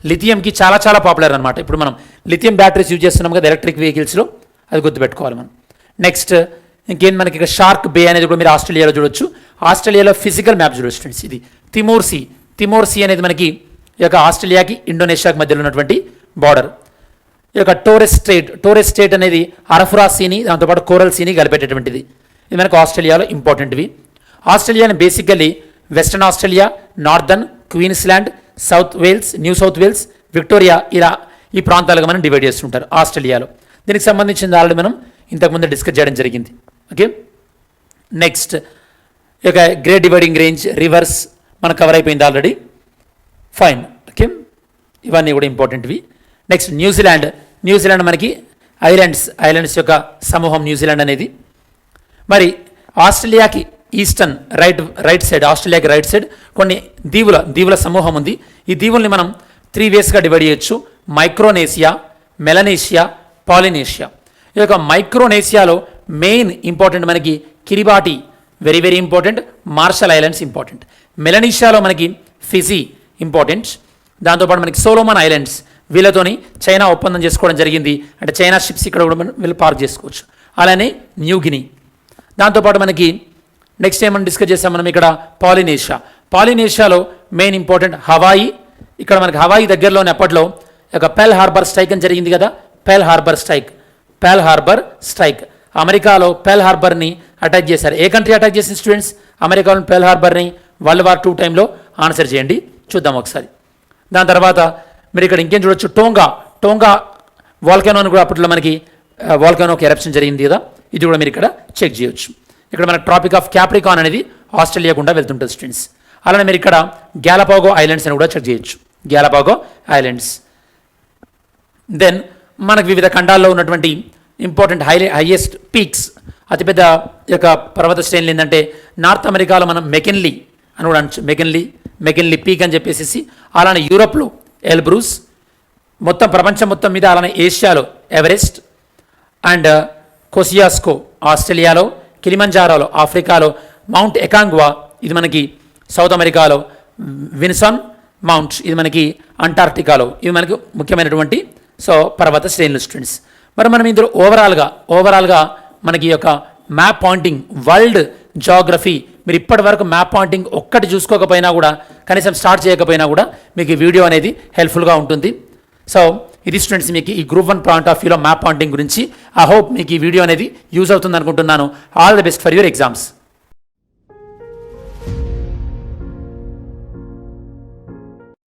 లిథియంకి చాలా పాపులర్ అనమాట. ఇప్పుడు మనం లిథియం బ్యాటరీస్ యూజ్ చేస్తున్నాం కదా ఎలక్ట్రిక్ వెహికల్స్లో, అది గుర్తుపెట్టుకోవాలి మనం. నెక్స్ట్ ఇంకేం మనకి ఇక్కడ షార్క్ బే అనేది కూడా మీరు ఆస్ట్రేలియాలో చూడొచ్చు. ఆస్ట్రేలియాలో ఫిజికల్ మ్యాప్ చూడొచ్చు స్టూడెంట్స్. ఇది తిమోర్ సీ అనేది మనకి ఈ యొక్క ఆస్ట్రేలియాకి ఇండోనేషియాకి మధ్యలో ఉన్నటువంటి బార్డర్. ఈ యొక్క టోరెస్ స్టేట్ అనేది అరఫురా సీని దాంతోపాటు కోరల్ సీని కలిపేటటువంటిది. ఇది మనకు ఆస్ట్రేలియాలో ఇంపార్టెంట్వి. ఆస్ట్రేలియాని basically Western Australia, Northern Queensland, South Wales, New South Wales, Victoria, ఇలా ఈ ప్రాంతాలుగా మనం డివైడ్ చేస్తుంటారు ఆస్ట్రేలియాలో. దీనికి సంబంధించిన ఆల్రెడీ మనం ఇంతకుముందు డిస్కస్ చేయడం జరిగింది. ఓకే, నెక్స్ట్ ఇక గ్రేట్ డివైడింగ్ రేంజ్, రివర్స్ మనకు కవర్ అయిపోయింది ఆల్రెడీ. ఫైన్. ఓకే, ఇవన్నీ కూడా ఇంపార్టెంట్వి. నెక్స్ట్ న్యూజిలాండ్ మనకి ఐలాండ్స్ యొక్క సమూహం న్యూజిలాండ్ అనేది. మరి ఆస్ట్రేలియాకి ఈస్టర్న్ రైట్ సైడ్, ఆస్ట్రేలియాకి రైట్ సైడ్ కొన్ని దీవుల సమూహం ఉంది. ఈ దీవుల్ని మనం 3 వేస్గా డివైడ్ చేయొచ్చు: మైక్రోనేషియా, మెలనేషియా, పాలినేషియా. ఈ యొక్క మైక్రోనేషియాలో మెయిన్ ఇంపార్టెంట్ మనకి Kiribati, very important. Marshall Islands important. మెలనేషియాలో మనకి ఫిజీ ఇంపార్టెంట్. దాంతోపాటు మనకి సోలోమన్ ఐలాండ్స్, వీళ్ళతోని చైనా ఒప్పందం చేసుకోవడం జరిగింది, అంటే చైనా షిప్స్ ఇక్కడ కూడా వీళ్ళు పార్క్ చేసుకోవచ్చు. అలానే న్యూ గిని. దాంతోపాటు మనకి నెక్స్ట్ ఏమని డిస్కస్ చేస్తాం మనం ఇక్కడ పాలినేషియాలో మెయిన్ ఇంపార్టెంట్ హవాయి. ఇక్కడ మనకి హవాయి దగ్గరలోనే అప్పట్లో ఒక పెల్ హార్బర్ స్ట్రైక్ అని జరిగింది కదా. పెల్ హార్బర్ స్ట్రైక్ అమెరికాలో పెల్ హార్బర్ని అటాక్ చేశారు. ఏ కంట్రీ అటాక్ చేసింది స్టూడెంట్స్? అమెరికాలో పెల్ హార్బర్ని వరల్డ్ వార్ 2 టైంలో ఆన్సర్ చేయండి, చూద్దాం ఒకసారి. దాని తర్వాత మీరు ఇక్కడ ఇంకేం చూడొచ్చు, టోంగా వాల్కెనో అని కూడా అప్పట్లో మనకి వాల్కెనోకి ఎరప్షన్ జరిగింది కదా, ఇది కూడా మీరు ఇక్కడ చెక్ చేయొచ్చు. ఇక్కడ మనకి ట్రాపిక్ ఆఫ్ క్యాప్రికాన్ అనేది ఆస్ట్రేలియా గుండా వెళ్తుంటుంది స్టూడెంట్స్. అలానే మీరు ఇక్కడ గ్యాలపాగో ఐలాండ్స్ అని కూడా చెక్ చేయొచ్చు, గ్యాలపాగో ఐలాండ్స్. దెన్ మనకు వివిధ ఖండాల్లో ఉన్నటువంటి ఇంపార్టెంట్ హైయెస్ట్ పీక్స్ అతిపెద్ద యొక్క పర్వత శ్రేణులు ఏంటంటే నార్త్ అమెరికాలో మనం మెకెన్లీ అని కూడా అనొచ్చు, మెకెన్లీ పీక్ అని చెప్పేసి, అలానే యూరోప్లో ఎల్బ్రూస్, మొత్తం ప్రపంచం మొత్తం మీద అలానే ఏషియాలో ఎవరెస్ట్ అండ్ కోసియాస్కో ఆస్ట్రేలియాలో, కిలిమంజారోలో ఆఫ్రికాలో, మౌంట్ ఎకాంగ్వా ఇది మనకి సౌత్ అమెరికాలో, విన్సన్ మౌంట్ ఇది మనకి అంటార్క్టికాలో, ఇవి మనకి ముఖ్యమైనటువంటి పర్వత శ్రేణులు స్టూడెంట్స్. మరి మనం ఇందులో ఓవరాల్గా మనకి ఈ యొక్క మ్యాప్ పాయింటింగ్ వరల్డ్ జాగ్రఫీ మీరు ఇప్పటి వరకు మ్యాప్ పాయింటింగ్ ఒక్కటి చూసుకోకపోయినా కూడా, కనీసం స్టార్ట్ చేయకపోయినా కూడా మీకు ఈ వీడియో అనేది హెల్ప్ఫుల్గా ఉంటుంది. సో ఇది స్టూడెంట్స్ మీకు ఈ గ్రూప్ 1 పాయింట్ ఆఫ్ వ్యూలో మ్యాప్ పాయింటింగ్ గురించి. ఐ హోప్ మీకు ఈ వీడియో అనేది యూజ్ అవుతుంది అనుకుంటున్నాను. All the best for your exams.